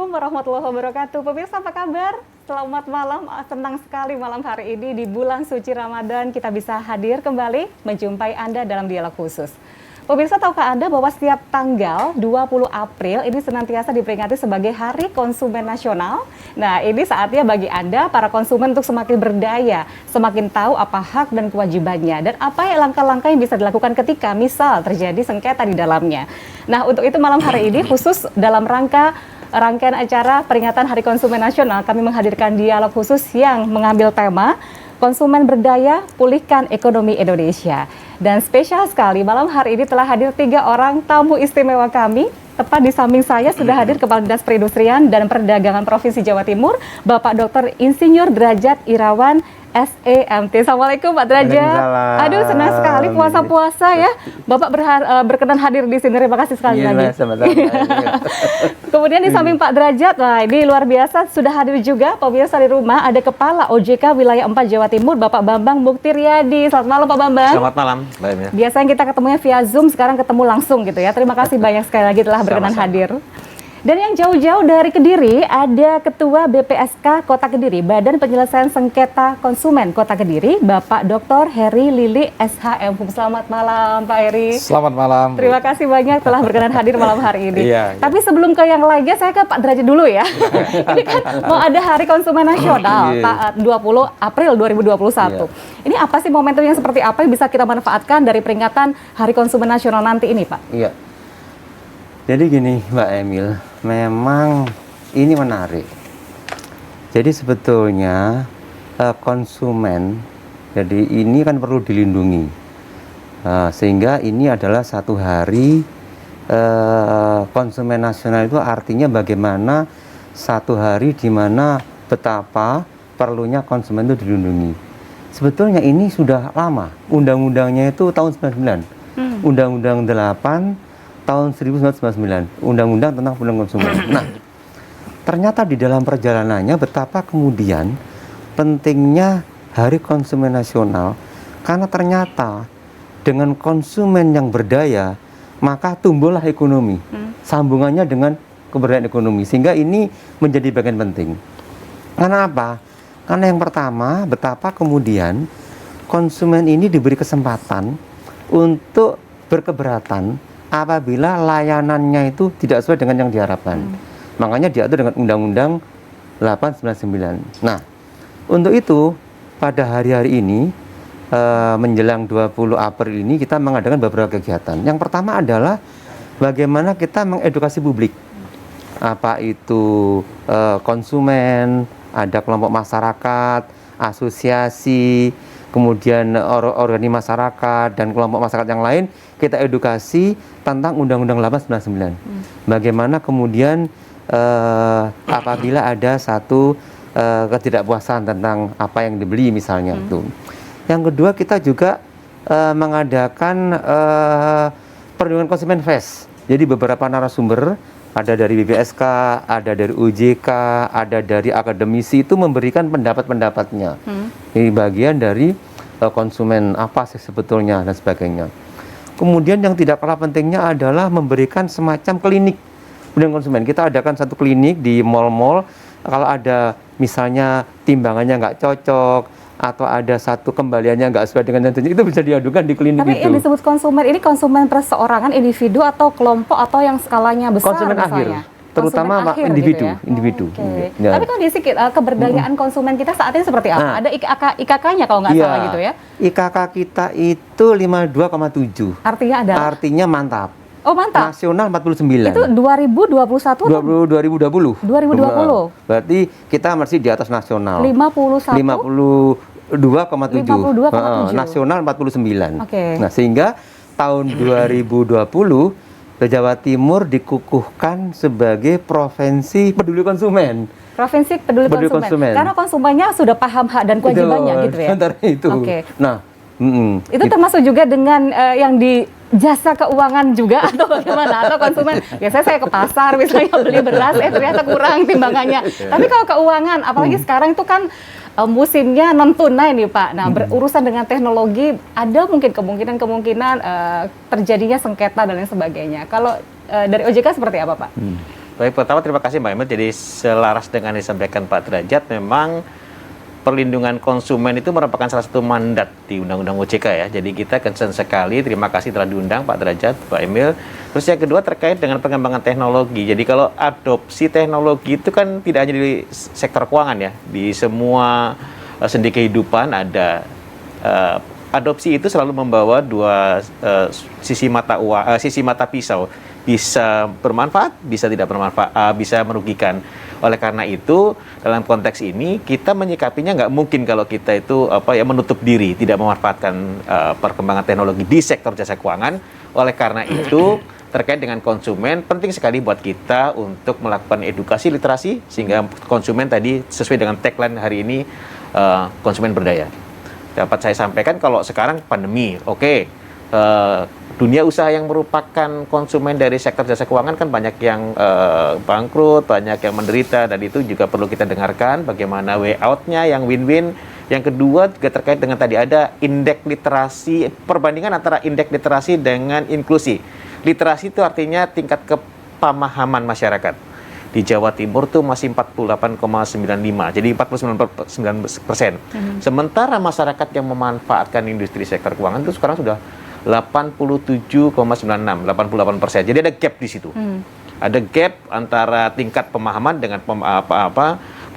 Assalamualaikum warahmatullahi wabarakatuh. Pemirsa apa kabar? Selamat malam, senang sekali malam hari ini di bulan suci Ramadan kita bisa hadir kembali menjumpai Anda dalam dialog khusus. Pemirsa, tahukah Anda bahwa setiap tanggal 20 April ini senantiasa diperingati sebagai Hari Konsumen Nasional? Nah, ini saatnya bagi Anda, para konsumen, untuk semakin berdaya, semakin tahu apa hak dan kewajibannya, dan apa langkah-langkah yang bisa dilakukan ketika misal terjadi sengketa di dalamnya. Nah, untuk itu malam hari ini khusus dalam rangkaian acara peringatan Hari Konsumen Nasional, kami menghadirkan dialog khusus yang mengambil tema Konsumen Berdaya, Pulihkan Ekonomi Indonesia. Dan spesial sekali, malam hari ini telah hadir 3 orang tamu istimewa kami. Tepat di samping saya sudah hadir Kepala Dinas Perindustrian dan Perdagangan Provinsi Jawa Timur, Bapak Dr. Insinyur Derajat Irawan, SEMT. Assalamualaikum Pak Derajat. Aduh, senang sekali puasa-puasa ya. Bapak berkenan hadir di sini. Terima kasih sekali lagi. Kemudian di samping Pak Derajat, nah ini luar biasa, sudah hadir juga pemirsa di rumah, ada Kepala OJK Wilayah 4 Jawa Timur, Bapak Bambang Muktiryadi. Selamat malam Pak Bambang. Selamat malam, Mbak Emil. Biasanya kita ketemunya via Zoom, sekarang ketemu langsung gitu ya. Terima kasih banyak sekali lagi telah berkenan hadir. Dan yang jauh-jauh dari Kediri, ada Ketua BPSK Kota Kediri, Badan Penyelesaian Sengketa Konsumen Kota Kediri, Bapak Dr. Heri Lili SHM. Selamat malam Pak Heri. Selamat malam. Terima kasih banyak telah berkenan hadir malam hari ini. Iya. Tapi sebelum ke yang lainnya, saya ke Pak Derajat dulu ya. Ini kan mau ada Hari Konsumen Nasional, Pak, 20 April 2021. Ini apa sih momentum yang seperti apa yang bisa kita manfaatkan dari peringatan Hari Konsumen Nasional nanti ini, Pak? Iya. Jadi gini Mbak Emil, memang ini menarik. Jadi sebetulnya konsumen, jadi ini kan perlu dilindungi. Sehingga ini adalah satu hari konsumen nasional, itu artinya bagaimana satu hari di mana betapa perlunya konsumen itu dilindungi. Sebetulnya ini sudah lama, undang-undangnya itu tahun 99, Undang-Undang 8 tahun 1999, Undang-Undang tentang Perlindungan Konsumen. Nah, ternyata di dalam perjalanannya betapa kemudian pentingnya Hari Konsumen Nasional, karena ternyata dengan konsumen yang berdaya, maka tumbuhlah ekonomi, sambungannya dengan keberdayaan ekonomi, sehingga ini menjadi bagian penting. Karena apa? Karena yang pertama, betapa kemudian konsumen ini diberi kesempatan untuk berkeberatan apabila layanannya itu tidak sesuai dengan yang diharapkan. Makanya diatur dengan Undang-Undang 899. Nah, untuk itu pada hari-hari ini menjelang 20 April ini kita mengadakan beberapa kegiatan. Yang pertama adalah bagaimana kita mengedukasi publik. Apa itu konsumen, ada kelompok masyarakat, asosiasi, kemudian organisasi masyarakat dan kelompok masyarakat yang lain, kita edukasi tentang Undang-Undang 899. Bagaimana kemudian apabila ada satu ketidakpuasan tentang apa yang dibeli misalnya itu. Yang kedua, kita juga mengadakan perlindungan konsumen fest. Jadi beberapa narasumber, ada dari BPSK, ada dari OJK, ada dari akademisi, itu memberikan pendapat-pendapatnya. Ini bagian dari konsumen apa sih sebetulnya dan sebagainya. Kemudian yang tidak kalah pentingnya adalah memberikan semacam klinik perlindungan konsumen. Kita adakan satu klinik di mal-mal. Kalau ada misalnya timbangannya nggak cocok atau ada satu kembaliannya nggak sesuai dengan janjinya, itu bisa diadukan di klinik. Tapi itu. Yang disebut konsumen ini konsumen perseorangan, individu atau kelompok atau yang skalanya besar konsumen misalnya? Akhir. Terutama individu, gitu ya? individu. Okay. Ya. Tapi kondisi keberdayaan konsumen kita saat ini seperti apa? Ada IKK-nya kalau nggak salah gitu ya? IKK kita itu 52,7. Artinya adalah? Artinya mantap. Oh, mantap. Nasional 49. Itu 2021 atau 2020. 2020. Berarti kita masih di atas nasional. 52,7. 52,7. Nasional 49. Okay. Nah, sehingga tahun 2020 Jawa Timur dikukuhkan sebagai provinsi peduli konsumen. Provinsi peduli konsumen. Karena konsumennya sudah paham hak dan kewajibannya gitu ya. Itu. Okay. Nah, itu termasuk juga dengan yang di jasa keuangan juga atau bagaimana? Atau konsumen, biasanya saya ke pasar misalnya beli beras, ternyata kurang timbangannya. Tapi kalau keuangan, apalagi sekarang itu kan musimnya non tunai nih Pak. Nah, berurusan dengan teknologi, ada mungkin kemungkinan terjadinya sengketa dan lain sebagainya. Kalau dari OJK seperti apa Pak? Baik, pertama terima kasih Mbak Emil. Jadi selaras dengan yang disampaikan Pak Derajat, memang perlindungan konsumen itu merupakan salah satu mandat di Undang-Undang OJK ya. Jadi kita concern sekali, terima kasih telah diundang Pak Derajat, Pak Emil. Terus yang kedua terkait dengan pengembangan teknologi. Jadi kalau adopsi teknologi itu kan tidak hanya di sektor keuangan ya, di semua sendi kehidupan ada. Adopsi itu selalu membawa dua sisi mata pisau. Bisa bermanfaat, bisa tidak bermanfaat, bisa merugikan. Oleh karena itu, dalam konteks ini kita menyikapinya nggak mungkin kalau kita itu menutup diri, tidak memanfaatkan perkembangan teknologi di sektor jasa keuangan. Oleh karena itu, terkait dengan konsumen, penting sekali buat kita untuk melakukan edukasi literasi sehingga konsumen tadi sesuai dengan tagline hari ini, konsumen berdaya. Dapat saya sampaikan kalau sekarang pandemi, dunia usaha yang merupakan konsumen dari sektor jasa keuangan kan banyak yang bangkrut, banyak yang menderita, dan itu juga perlu kita dengarkan bagaimana way out-nya yang win-win. Yang kedua juga terkait dengan tadi ada indeks literasi, perbandingan antara indeks literasi dengan inklusi. Literasi itu artinya tingkat kepemahaman masyarakat. Di Jawa Timur tuh masih 48,95, jadi 49%. Sementara masyarakat yang memanfaatkan industri sektor keuangan itu sekarang sudah 87,96, 88%. Jadi ada gap di situ. Ada gap antara tingkat pemahaman dengan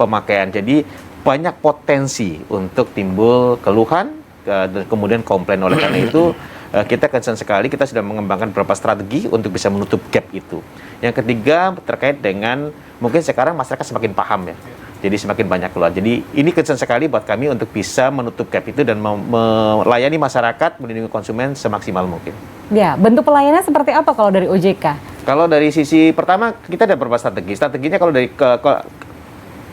pemakaian. Jadi banyak potensi untuk timbul keluhan dan kemudian komplain. Oleh karena itu kita concern sekali, kita sudah mengembangkan beberapa strategi untuk bisa menutup gap itu. Yang ketiga terkait dengan mungkin sekarang masyarakat semakin paham ya. Jadi semakin banyak keluar. Jadi ini concern sekali buat kami untuk bisa menutup gap itu dan melayani masyarakat, melindungi konsumen semaksimal mungkin. Ya, bentuk pelayanannya seperti apa kalau dari OJK? Kalau dari sisi pertama kita ada beberapa strategi. Strateginya kalau dari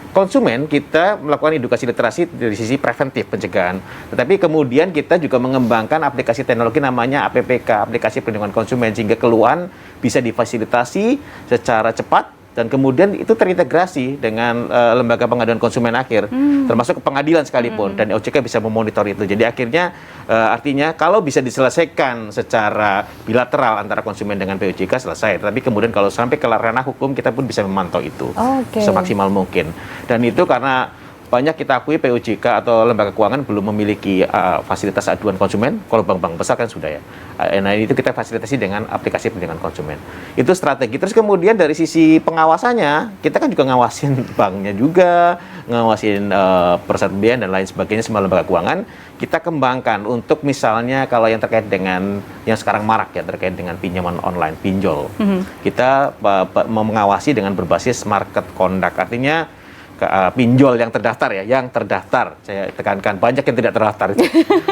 konsumen kita melakukan edukasi literasi dari sisi preventif pencegahan. Tetapi kemudian kita juga mengembangkan aplikasi teknologi namanya APPK, aplikasi perlindungan konsumen, sehingga keluhan bisa difasilitasi secara cepat dan kemudian itu terintegrasi dengan lembaga pengaduan konsumen akhir, termasuk pengadilan sekalipun, dan OJK bisa memonitor itu. Jadi akhirnya artinya kalau bisa diselesaikan secara bilateral antara konsumen dengan POJK selesai. Tapi kemudian kalau sampai ke ranah hukum kita pun bisa memantau itu semaksimal mungkin. Dan itu karena banyak kita akui POJK atau lembaga keuangan belum memiliki fasilitas aduan konsumen. Kalau bank-bank besar kan sudah ya. Nah itu kita fasilitasi dengan aplikasi perlindungan konsumen. Itu strategi. Terus kemudian dari sisi pengawasannya, kita kan juga ngawasin banknya juga, ngawasin perusahaan pembiayaan dan lain sebagainya, semua lembaga keuangan. Kita kembangkan untuk misalnya kalau yang terkait dengan yang sekarang marak ya, terkait dengan pinjaman online, pinjol. Kita mengawasi dengan berbasis market conduct. Artinya pinjol yang terdaftar ya, yang terdaftar. Saya tekankan banyak yang tidak terdaftar.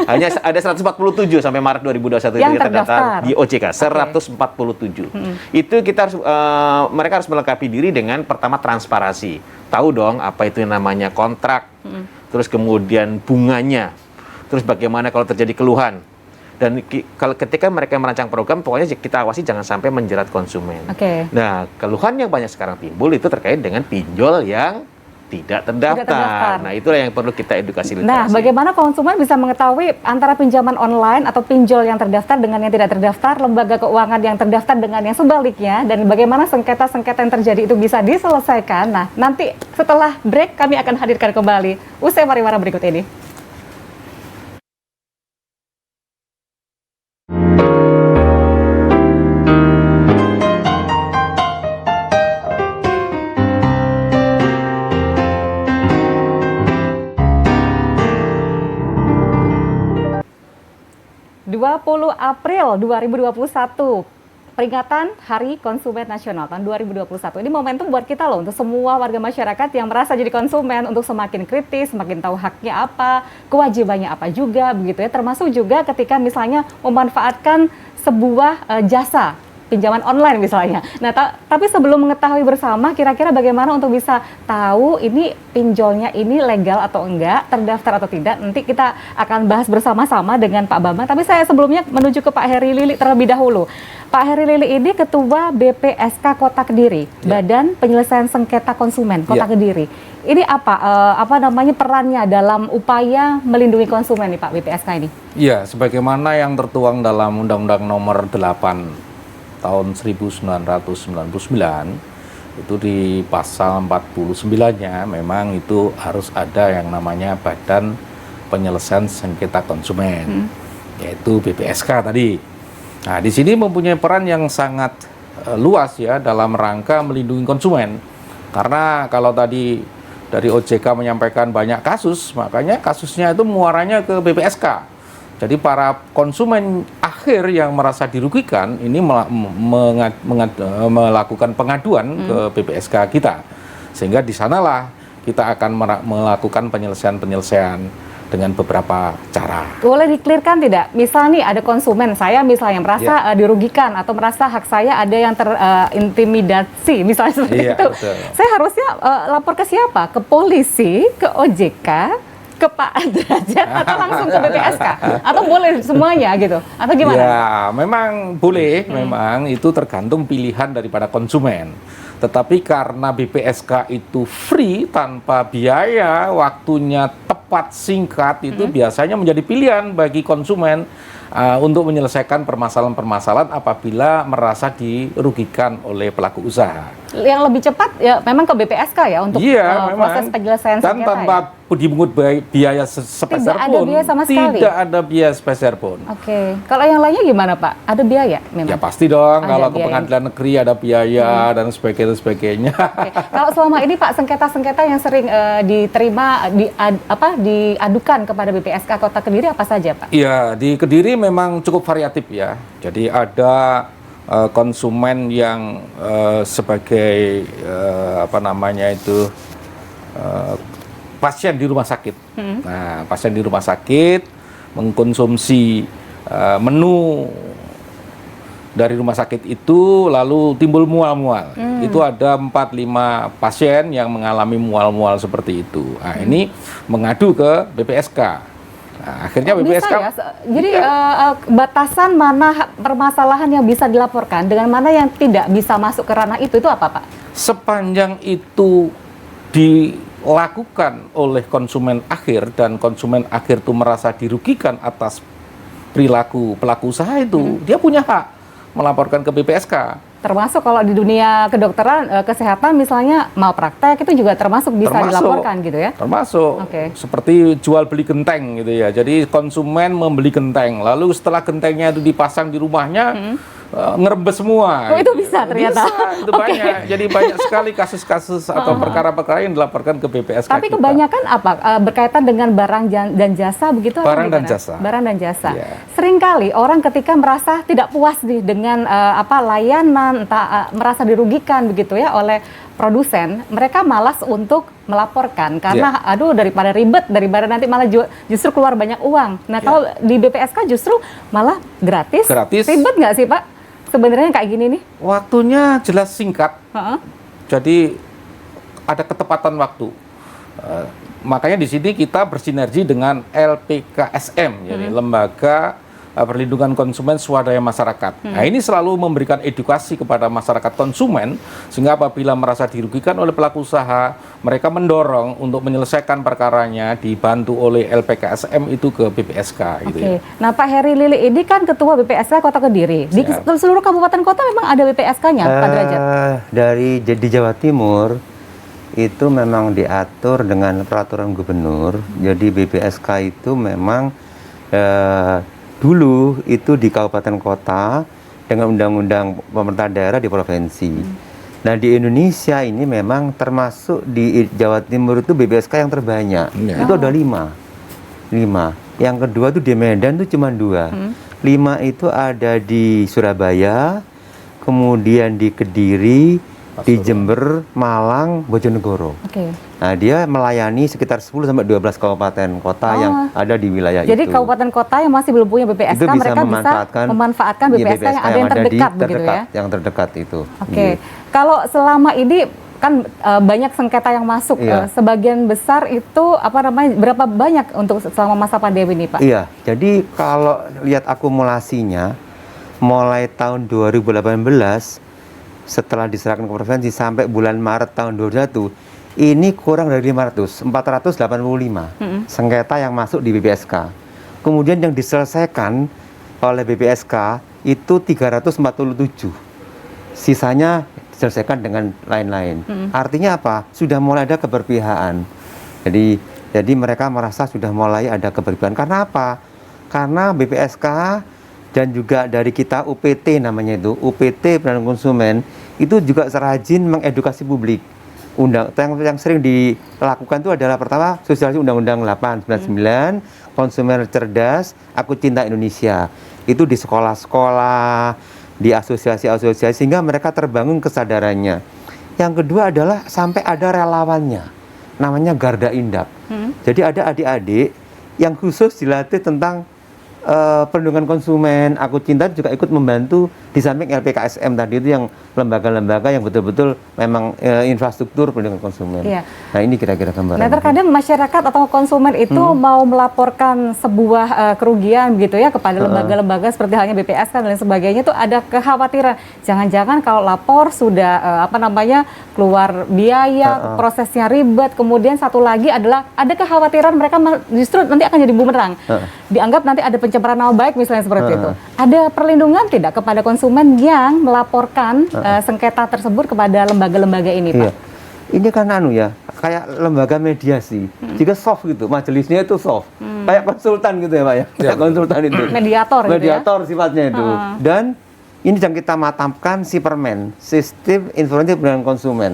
Hanya ada 147 sampai Maret 2021 yang terdaftar di OJK, 147. Itu kita harus mereka harus melengkapi diri dengan pertama transparansi. Tahu dong apa itu yang namanya kontrak. Terus kemudian bunganya. Terus bagaimana kalau terjadi keluhan. Dan kalau ketika mereka merancang program, pokoknya kita awasi jangan sampai menjerat konsumen. Nah, keluhan yang banyak sekarang timbul itu terkait dengan pinjol yang tidak terdaftar. Nah, itulah yang perlu kita edukasi literasi. Nah, bagaimana konsumen bisa mengetahui antara pinjaman online atau pinjol yang terdaftar dengan yang tidak terdaftar, lembaga keuangan yang terdaftar dengan yang sebaliknya, dan bagaimana sengketa-sengketa yang terjadi itu bisa diselesaikan? Nah, nanti setelah break kami akan hadirkan kembali usai pariwara berikut ini. April 2021, peringatan Hari Konsumen Nasional tahun 2021. Ini momentum buat kita loh, untuk semua warga masyarakat yang merasa jadi konsumen untuk semakin kritis, semakin tahu haknya apa, kewajibannya apa juga, begitu ya. Termasuk juga ketika misalnya memanfaatkan sebuah jasa pinjaman online misalnya. Nah, tapi sebelum mengetahui bersama kira-kira bagaimana untuk bisa tahu ini pinjolnya ini legal atau enggak, terdaftar atau tidak, nanti kita akan bahas bersama-sama dengan Pak Bambang. Tapi saya sebelumnya menuju ke Pak Heri Lili terlebih dahulu. Pak Heri Lili ini Ketua BPSK Kota Kediri, Badan Penyelesaian Sengketa Konsumen Kota Kediri. Ini apa namanya perannya dalam upaya melindungi konsumen nih Pak BPSK ini? Iya, sebagaimana yang tertuang dalam Undang-Undang Nomor 8 tahun 1999 Itu di pasal 49-nya memang itu harus ada yang namanya Badan Penyelesaian Sengketa Konsumen, yaitu BPSK tadi. Nah, di sini mempunyai peran yang sangat luas ya dalam rangka melindungi konsumen. Karena kalau tadi dari OJK menyampaikan banyak kasus, makanya kasusnya itu muaranya ke BPSK. Jadi para konsumen akhir yang merasa dirugikan ini melakukan pengaduan ke BPSK kita, sehingga di sanalah kita akan melakukan penyelesaian dengan beberapa cara. Boleh di-clearkan tidak? Misal nih ada konsumen, saya misalnya merasa dirugikan atau merasa hak saya ada yang terintimidasi, misalnya seperti itu. Betul. Saya harusnya lapor ke siapa? Ke polisi, ke OJK, ke Pak Derajat, atau langsung ke BPSK? Atau boleh semuanya gitu? Atau gimana? Ya, memang boleh, memang itu tergantung pilihan daripada konsumen. Tetapi karena BPSK itu free tanpa biaya, waktunya tepat, singkat, itu biasanya menjadi pilihan bagi konsumen untuk menyelesaikan permasalahan-permasalahan apabila merasa dirugikan oleh pelaku usaha. Yang lebih cepat ya memang ke BPSK ya untuk proses penyelesaian dan sengketa tanpa dipungut biaya sepeser tidak pun. Ada biaya sama sekali. Tidak ada biaya sepeser pun. Oke. Kalau yang lainnya gimana Pak? Ada biaya memang? Ya pasti dong, Ada kalau ke biaya. pengadilan negeri ada biaya dan sebagainya. Oke. Kalau selama ini Pak, sengketa-sengketa yang sering diterima, diadukan kepada BPSK Kota Kediri apa saja Pak? Iya, di Kediri memang cukup variatif ya. Jadi ada konsumen yang sebagai pasien di rumah sakit. Nah, pasien di rumah sakit mengkonsumsi menu dari rumah sakit itu lalu timbul mual-mual. Itu ada 4-5 pasien yang mengalami mual-mual seperti itu. Nah, ini mengadu ke BPSK. Nah, akhirnya BPSK bisa ya? Jadi batasan mana permasalahan yang bisa dilaporkan dengan mana yang tidak bisa masuk ke ranah itu apa Pak? Sepanjang itu dilakukan oleh konsumen akhir dan konsumen akhir itu merasa dirugikan atas perilaku pelaku usaha itu, dia punya hak melaporkan ke BPSK. Termasuk kalau di dunia kedokteran, kesehatan misalnya malpraktek itu juga termasuk bisa dilaporkan gitu ya? Termasuk. Oke. Seperti jual beli genteng gitu ya. Jadi konsumen membeli genteng, lalu setelah gentengnya itu dipasang di rumahnya, ngerembes semua. Oh, itu bisa ternyata? Bisa, itu banyak. Jadi banyak sekali kasus-kasus atau perkara-perkara yang dilaporkan ke BPSK. Tapi kebanyakan apa? Berkaitan dengan barang dan jasa begitu? Barang atau dan gimana? jasa. Barang dan jasa. Yeah. Seringkali orang ketika merasa tidak puas nih dengan layanan, entah merasa dirugikan begitu ya oleh produsen, mereka malas untuk melaporkan karena aduh daripada ribet, daripada nanti malah justru keluar banyak uang. Nah kalau di BPSK justru malah gratis. Ribet nggak sih Pak? Sebenarnya kayak gini nih? Waktunya jelas singkat. Jadi ada ketepatan waktu. Makanya di sini kita bersinergi dengan LPKSM, jadi Lembaga Perlindungan Konsumen Swadaya Masyarakat. Nah, ini selalu memberikan edukasi kepada masyarakat konsumen sehingga apabila merasa dirugikan oleh pelaku usaha, mereka mendorong untuk menyelesaikan perkaranya dibantu oleh LPKSM itu ke BPSK gitu ya. Nah, Pak Heri Lili ini kan Ketua BPSK Kota Kediri. Di seluruh kabupaten kota memang ada BPSK-nya, Pak Derajat? Di Jawa Timur itu memang diatur dengan peraturan gubernur. Jadi BPSK itu memang dulu itu di kabupaten kota dengan undang-undang pemerintah daerah di provinsi. Nah di Indonesia ini memang termasuk di Jawa Timur itu BPSK yang terbanyak. Itu ada 5. Yang kedua itu di Medan itu cuma 2. 5 itu ada di Surabaya, kemudian di Kediri, di Jember, Malang, Bojonegoro. Nah, dia melayani sekitar 10 sampai 12 kabupaten kota yang ada di wilayah itu. Jadi kabupaten kota yang masih belum punya BPSK, mereka bisa memanfaatkan BPSK yang ada yang terdekat begitu ya? Yang terdekat itu. Kalau selama ini kan banyak sengketa yang masuk, sebagian besar itu berapa banyak untuk selama masa pandemi ini Pak? Iya, jadi kalau lihat akumulasinya mulai tahun 2018 setelah diserahkan ke provinsi sampai bulan Maret tahun 2021 ini kurang dari 485 sengketa yang masuk di BPSK. Kemudian yang diselesaikan oleh BPSK itu 347. Sisanya diselesaikan dengan lain-lain. Artinya apa? Sudah mulai ada keberpihakan. Jadi mereka merasa sudah mulai ada keberpihakan. Karena apa? Karena BPSK dan juga dari kita UPT namanya itu, UPT Perlindungan Konsumen itu juga serajin mengedukasi publik. Yang sering dilakukan itu adalah pertama sosialisasi Undang-Undang 899, konsumen cerdas, aku cinta Indonesia. Itu di sekolah-sekolah, di asosiasi-asosiasi sehingga mereka terbangun kesadarannya. Yang kedua adalah sampai ada relawannya, namanya Garda Indap. Jadi ada adik-adik yang khusus dilatih tentang perlindungan konsumen, aku cinta juga ikut membantu di samping LPKSM tadi itu yang lembaga-lembaga yang betul-betul memang infrastruktur perlindungan konsumen. Iya. Nah ini kira-kira gambaran. Nah terkadang masyarakat atau konsumen itu mau melaporkan sebuah kerugian gitu ya kepada lembaga-lembaga seperti halnya BPSK dan lain sebagainya itu ada kekhawatiran jangan-jangan kalau lapor sudah keluar biaya, prosesnya ribet, kemudian satu lagi adalah ada kekhawatiran mereka justru nanti akan jadi bumerang. Dianggap nanti ada pencemaran nama baik misalnya seperti itu. Ada perlindungan tidak kepada konsumen yang melaporkan sengketa tersebut kepada lembaga-lembaga ini, Pak? Iya. Ini kan kayak lembaga mediasi. Jika soft gitu, majelisnya itu soft. Kayak konsultan gitu ya, Pak ya. Kayak konsultan itu. Mediator gitu ya? Mediator sifatnya itu. Dan ini yang kita matapkan SIPERMEN, Sistem Informasi Perlindungan Konsumen,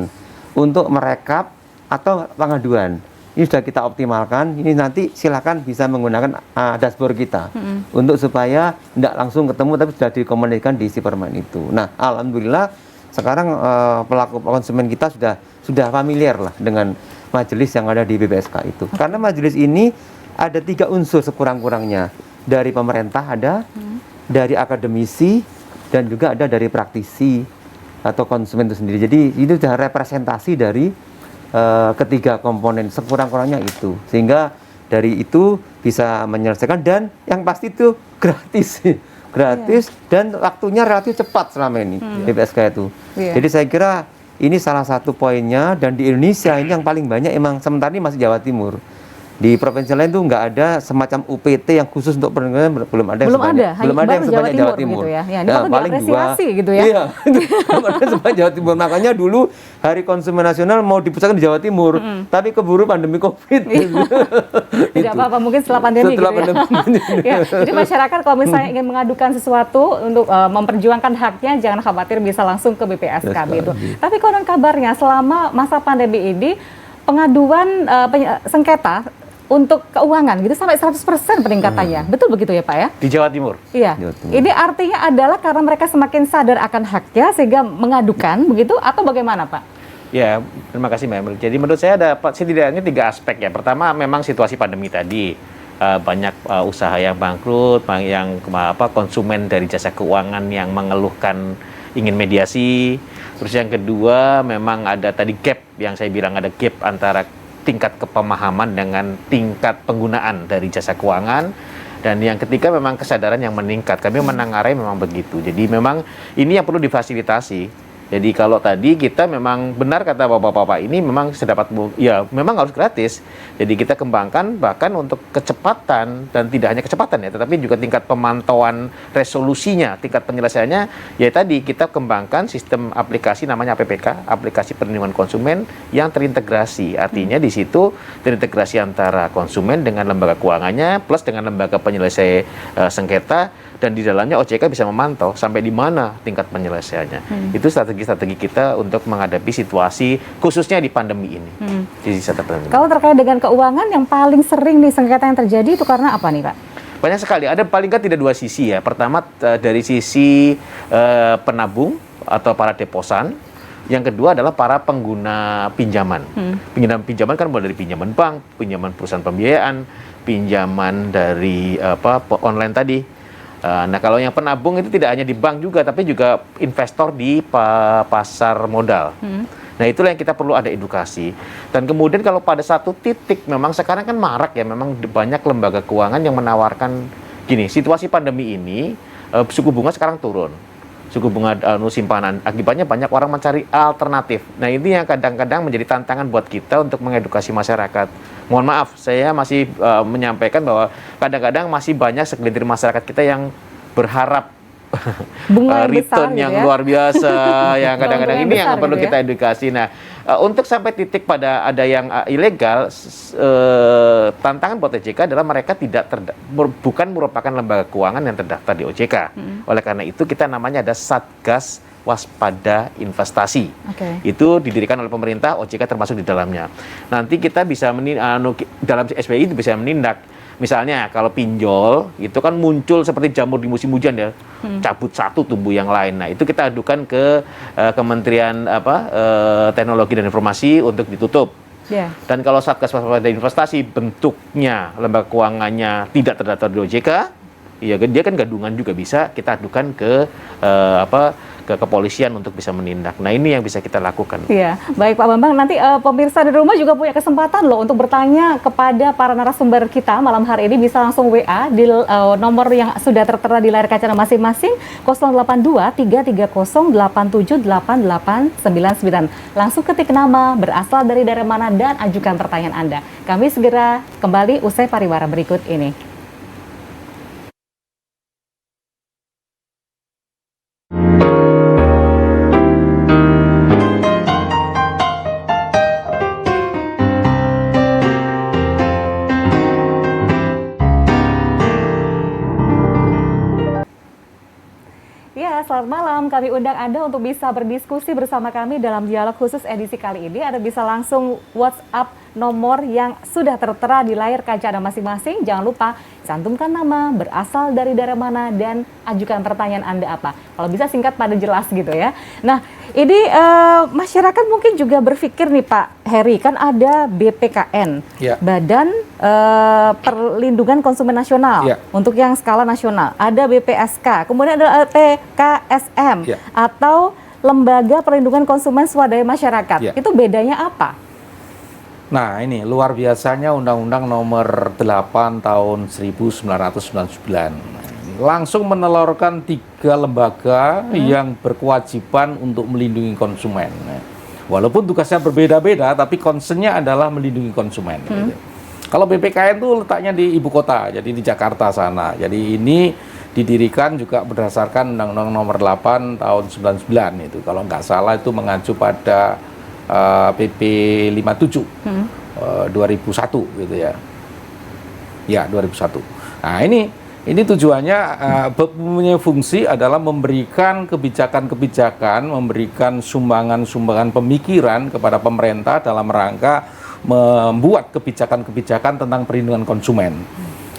untuk merekap atau pengaduan. Ini sudah kita optimalkan. Ini nanti silakan bisa menggunakan dashboard kita untuk supaya tidak langsung ketemu tapi sudah dikomunikasikan di SIPERMEN itu. Nah, alhamdulillah sekarang pelaku konsumen kita sudah familiar lah dengan majelis yang ada di BPSK itu. Karena majelis ini ada 3 unsur sekurang-kurangnya. Dari pemerintah ada, dari akademisi, dan juga ada dari praktisi atau konsumen itu sendiri. Jadi itu sudah representasi dari ketiga komponen sekurang-kurangnya itu, sehingga dari itu bisa menyelesaikan dan yang pasti itu gratis dan waktunya relatif cepat selama ini BPSK itu. Jadi saya kira ini salah satu poinnya dan di Indonesia ini yang paling banyak emang sementara ini masih Jawa Timur. Di provinsi lain tuh nggak ada semacam UPT yang khusus untuk perlindungan, belum ada yang sebanyak Jawa Timur. Gitu ya. Ya, ini paling 2 gitu ya. Iya, belum ada sebanyak Jawa Timur. Makanya dulu Hari Konsumen Nasional mau dipusatkan di Jawa Timur, tapi keburu pandemi Covid. Tidak apa-apa, mungkin setelah pandemi gitu ya. Jadi masyarakat kalau misalnya ingin mengadukan sesuatu untuk memperjuangkan haknya, jangan khawatir bisa langsung ke BPSK gitu. Tapi konon kabarnya selama masa pandemi ini pengaduan sengketa untuk keuangan gitu sampai 100% peningkatannya. Betul begitu ya Pak ya? Di Jawa Timur. Iya. Jawa Timur. Ini artinya adalah karena mereka semakin sadar akan haknya sehingga mengadukan begitu atau bagaimana Pak? Ya, terima kasih Mbak Emil. Jadi menurut saya ada setidaknya 3 aspek ya. Pertama memang situasi pandemi tadi. Banyak usaha yang bangkrut, yang konsumen dari jasa keuangan yang mengeluhkan ingin mediasi. Terus yang kedua memang ada tadi gap yang saya bilang ada gap antara tingkat kepemahaman dengan tingkat penggunaan dari jasa keuangan. Dan yang ketiga memang kesadaran yang meningkat. Kami menengarai memang begitu. Jadi memang ini yang perlu difasilitasi. Jadi kalau tadi kita memang benar kata bapak-bapak ini memang sedapat ya memang harus gratis. Jadi kita kembangkan bahkan untuk kecepatan dan tidak hanya kecepatan ya, tetapi juga tingkat pemantauan resolusinya, tingkat penyelesaiannya. Ya tadi kita kembangkan sistem aplikasi namanya APPK, aplikasi perlindungan konsumen yang terintegrasi. Artinya di situ terintegrasi antara konsumen dengan lembaga keuangannya plus dengan lembaga penyelesai sengketa. Dan di dalamnya OJK bisa memantau sampai di mana tingkat penyelesaiannya. Itu strategi-strategi kita untuk menghadapi situasi khususnya di pandemi ini. Di pandemi. Kalau terkait dengan keuangan yang paling sering nih sengketa yang terjadi itu karena apa nih Pak? Banyak sekali. Ada paling nggak tidak 2 sisi ya. Pertama dari sisi penabung atau para deposan. Yang kedua adalah para pengguna pinjaman. Pinjaman kan mulai dari pinjaman bank, pinjaman perusahaan pembiayaan, pinjaman dari online tadi. Nah kalau yang penabung itu tidak hanya di bank juga, tapi juga investor di pasar modal. Nah itulah yang kita perlu ada edukasi. Dan kemudian kalau pada satu titik, memang sekarang kan marak ya, memang banyak lembaga keuangan yang menawarkan gini, situasi pandemi ini, suku bunga sekarang turun. Suku bunga simpanan, akibatnya banyak orang mencari alternatif. Nah ini yang kadang-kadang menjadi tantangan buat kita untuk mengedukasi masyarakat. Mohon maaf, saya masih menyampaikan bahwa kadang-kadang masih banyak segelintir masyarakat kita yang berharap Bunga yang besar return gitu yang ya. luar biasa, yang kadang-kadang Keuntungan ini yang besar perlu gitu ya. kita edukasi. Nah, untuk sampai titik pada ada yang ilegal, tantangan buat OJK adalah mereka bukan merupakan lembaga keuangan yang terdaftar di OJK. Oleh karena itu kita namanya ada Satgas Waspada Investasi. Itu didirikan oleh pemerintah, OJK termasuk di dalamnya. Nanti kita bisa dalam SBI itu bisa menindak. Misalnya kalau pinjol itu kan muncul seperti jamur di musim hujan ya, cabut satu tumbuh yang lain. Nah itu kita adukan ke Kementerian Teknologi dan Informasi untuk ditutup. Dan kalau Satgas Waspada Investasi bentuknya lembaga keuangannya tidak terdaftar di OJK, ya dia kan gadungan juga bisa kita adukan ke ke kepolisian untuk bisa menindak. Nah ini yang bisa kita lakukan. Iya, baik Pak Bambang. Nanti pemirsa di rumah juga punya kesempatan loh untuk bertanya kepada para narasumber kita malam hari ini. Bisa langsung WA di nomor yang sudah tertera di layar kaca masing-masing 082 330 878899. Langsung ketik nama, berasal dari daerah mana, dan ajukan pertanyaan Anda. Kami segera kembali usai pariwara berikut ini. Ya, selamat malam. Kami undang Anda untuk bisa berdiskusi bersama kami dalam dialog khusus edisi kali ini. Anda bisa langsung WhatsApp nomor yang sudah tertera di layar kaca Anda masing-masing. Jangan lupa cantumkan nama, berasal dari daerah mana, dan ajukan pertanyaan Anda apa. Kalau bisa singkat pada jelas gitu ya. Nah, ini masyarakat mungkin juga berpikir nih Pak Heri, kan ada BPKN, Badan Perlindungan Konsumen Nasional, untuk yang skala nasional. Ada BPSK, kemudian ada LPKSM, atau Lembaga Perlindungan Konsumen Swadaya Masyarakat. Itu bedanya apa? Nah ini luar biasanya Undang-Undang Nomor 8 Tahun 1999 langsung menelurkan 3 lembaga yang berkewajiban untuk melindungi konsumen. Walaupun tugasnya berbeda-beda, tapi concernnya adalah melindungi konsumen. Kalau BPKN itu letaknya di ibu kota, jadi di Jakarta sana. Jadi ini didirikan juga berdasarkan Undang-Undang Nomor 8 Tahun 99 itu. Kalau nggak salah itu mengacu pada PP 57 2001 gitu ya. Ya, 2001. Nah, ini tujuannya punya fungsi adalah memberikan kebijakan-kebijakan, memberikan sumbangan-sumbangan pemikiran kepada pemerintah dalam rangka membuat kebijakan-kebijakan tentang perlindungan konsumen.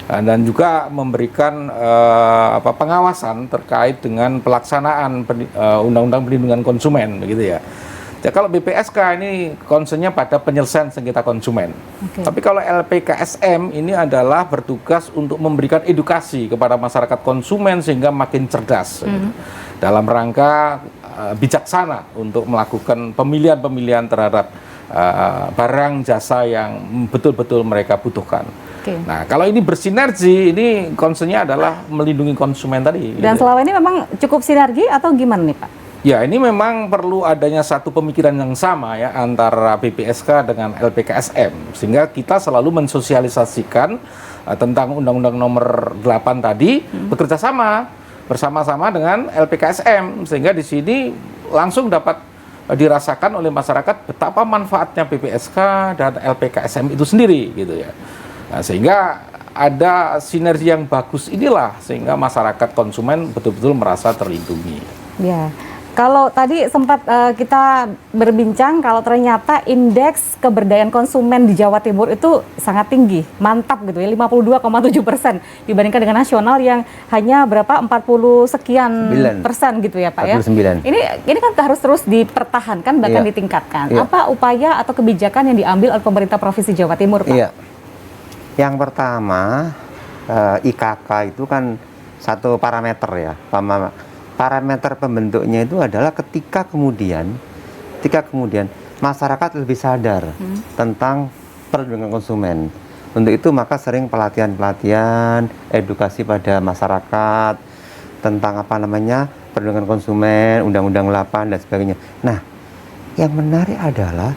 Dan juga memberikan pengawasan terkait dengan pelaksanaan Undang-Undang Perlindungan Konsumen begitu ya. Ya, kalau BPSK ini concernnya pada penyelesaian sengketa konsumen. Tapi kalau LPKSM ini adalah bertugas untuk memberikan edukasi kepada masyarakat konsumen sehingga makin cerdas dalam rangka bijaksana untuk melakukan pemilihan-pemilihan terhadap barang jasa yang betul-betul mereka butuhkan. Nah, kalau ini bersinergi, ini concernnya adalah melindungi konsumen tadi. Dan selama ini memang cukup sinergi atau gimana nih Pak? Ya, ini memang perlu adanya satu pemikiran yang sama ya antara BPSK dengan LPKSM, sehingga kita selalu mensosialisasikan tentang Undang-Undang Nomor 8 tadi bekerja sama bersama-sama dengan LPKSM, sehingga di sini langsung dapat dirasakan oleh masyarakat betapa manfaatnya BPSK dan LPKSM itu sendiri gitu ya. Nah, sehingga ada sinergi yang bagus inilah sehingga masyarakat konsumen betul-betul merasa terlindungi. Ya. Kalau tadi sempat kita berbincang kalau ternyata indeks keberdayaan konsumen di Jawa Timur itu sangat tinggi, mantap gitu ya, 52,7% dibandingkan dengan nasional yang hanya berapa 40 sekian persen gitu ya Pak 49. ya. Ini kan harus terus dipertahankan bahkan ditingkatkan. Apa upaya atau kebijakan yang diambil oleh pemerintah Provinsi Jawa Timur Pak? Yang pertama IKK itu kan satu parameter ya, parameter pembentuknya itu adalah ketika kemudian masyarakat lebih sadar tentang perlindungan konsumen. Untuk itu maka sering pelatihan-pelatihan, edukasi pada masyarakat tentang perlindungan konsumen, Undang-Undang 8 dan sebagainya. Nah, yang menarik adalah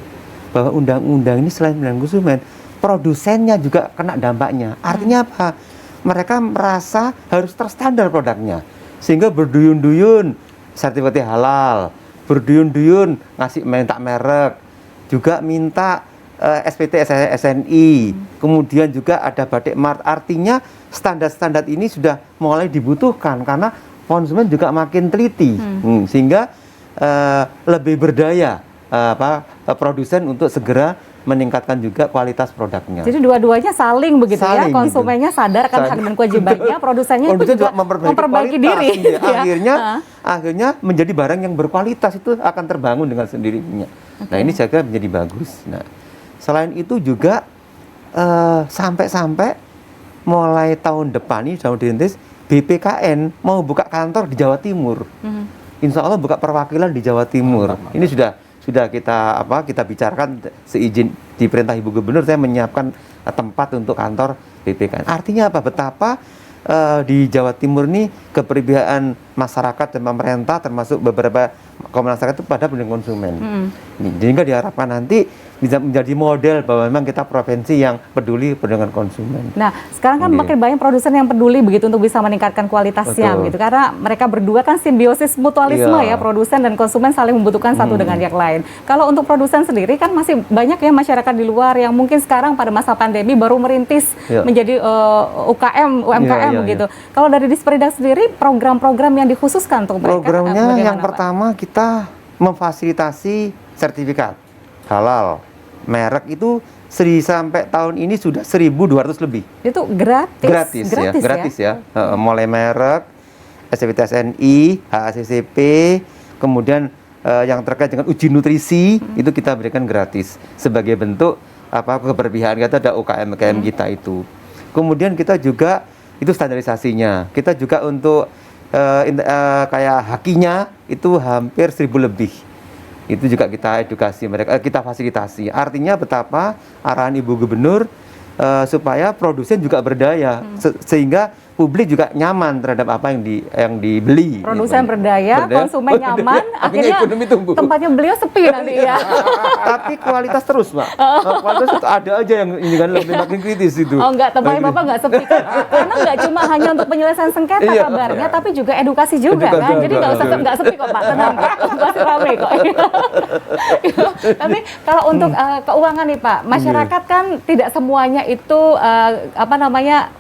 bahwa undang-undang ini selain melindungi konsumen, produsennya juga kena dampaknya. Artinya apa? Mereka merasa harus terstandar produknya. sehingga berduyun-duyun sertifikat halal, berduyun-duyun ngasih minta merek, juga minta SPT SNI, kemudian juga ada Batik Mart. Artinya standar-standar ini sudah mulai dibutuhkan karena konsumen juga makin teliti, sehingga lebih berdaya produsen untuk segera meningkatkan juga kualitas produknya. Jadi dua-duanya saling begitu ya, Saling, konsumennya sadar akan hak dan kewajibannya, produsennya itu juga memperbaiki diri. Ya. Akhirnya menjadi barang yang berkualitas itu akan terbangun dengan sendirinya. Nah ini saya kira menjadi bagus. Nah selain itu juga sampai mulai tahun depan ini tahun dirintis BPKN mau buka kantor di Jawa Timur. Insya Allah buka perwakilan di Jawa Timur. Ini sudah kita bicarakan seizin di perintah Ibu Gubernur, saya menyiapkan tempat untuk kantor BPKN. Artinya apa? Betapa di Jawa Timur ini keperpihakan masyarakat dan pemerintah termasuk beberapa komunitas masyarakat itu pada perlindungan konsumen. Sehingga diharapkan nanti bisa menjadi model bahwa memang kita provinsi yang peduli perlindungan konsumen. Nah, sekarang kan makin banyak produsen yang peduli begitu untuk bisa meningkatkan kualitasnya gitu. Karena mereka berdua kan simbiosis mutualisme ya, produsen dan konsumen saling membutuhkan satu dengan yang lain. Kalau untuk produsen sendiri kan masih banyak ya masyarakat di luar yang mungkin sekarang pada masa pandemi baru merintis menjadi UMKM gitu. Kalau dari Disperida sendiri program-program yang dikhususkan untuk mereka? Programnya yang pertama kita memfasilitasi sertifikat halal merek itu sampai tahun ini sudah 1.200 lebih. Itu gratis ya. Mulai merek, SPT SNI, HACCP, kemudian yang terkait dengan uji nutrisi itu kita berikan gratis sebagai bentuk keberpihakan kita ada UKM kita itu. Kemudian kita juga itu standarisasinya. Kita juga untuk kayak hakinya itu hampir 1.000 lebih. Itu juga kita edukasi mereka, kita fasilitasi. Artinya betapa arahan Ibu Gubernur supaya produsen juga berdaya, sehingga publik juga nyaman terhadap apa yang dibeli. Produsen berdaya, konsumen nyaman, akhirnya tempatnya beliau sepi nanti ya. Tapi kualitas terus, Pak. Kualitas itu ada aja yang ini kan lebih makin kritis itu. Oh enggak, tempatnya Bapak enggak sepi kan? Karena enggak cuma hanya untuk penyelesaian sengketa kabarnya, tapi juga edukasi juga kan. Jadi enggak usah enggak sepi kok Pak, tenang Pak. Masih ramai kok. Tapi kalau untuk keuangan nih Pak, masyarakat kan tidak semuanya itu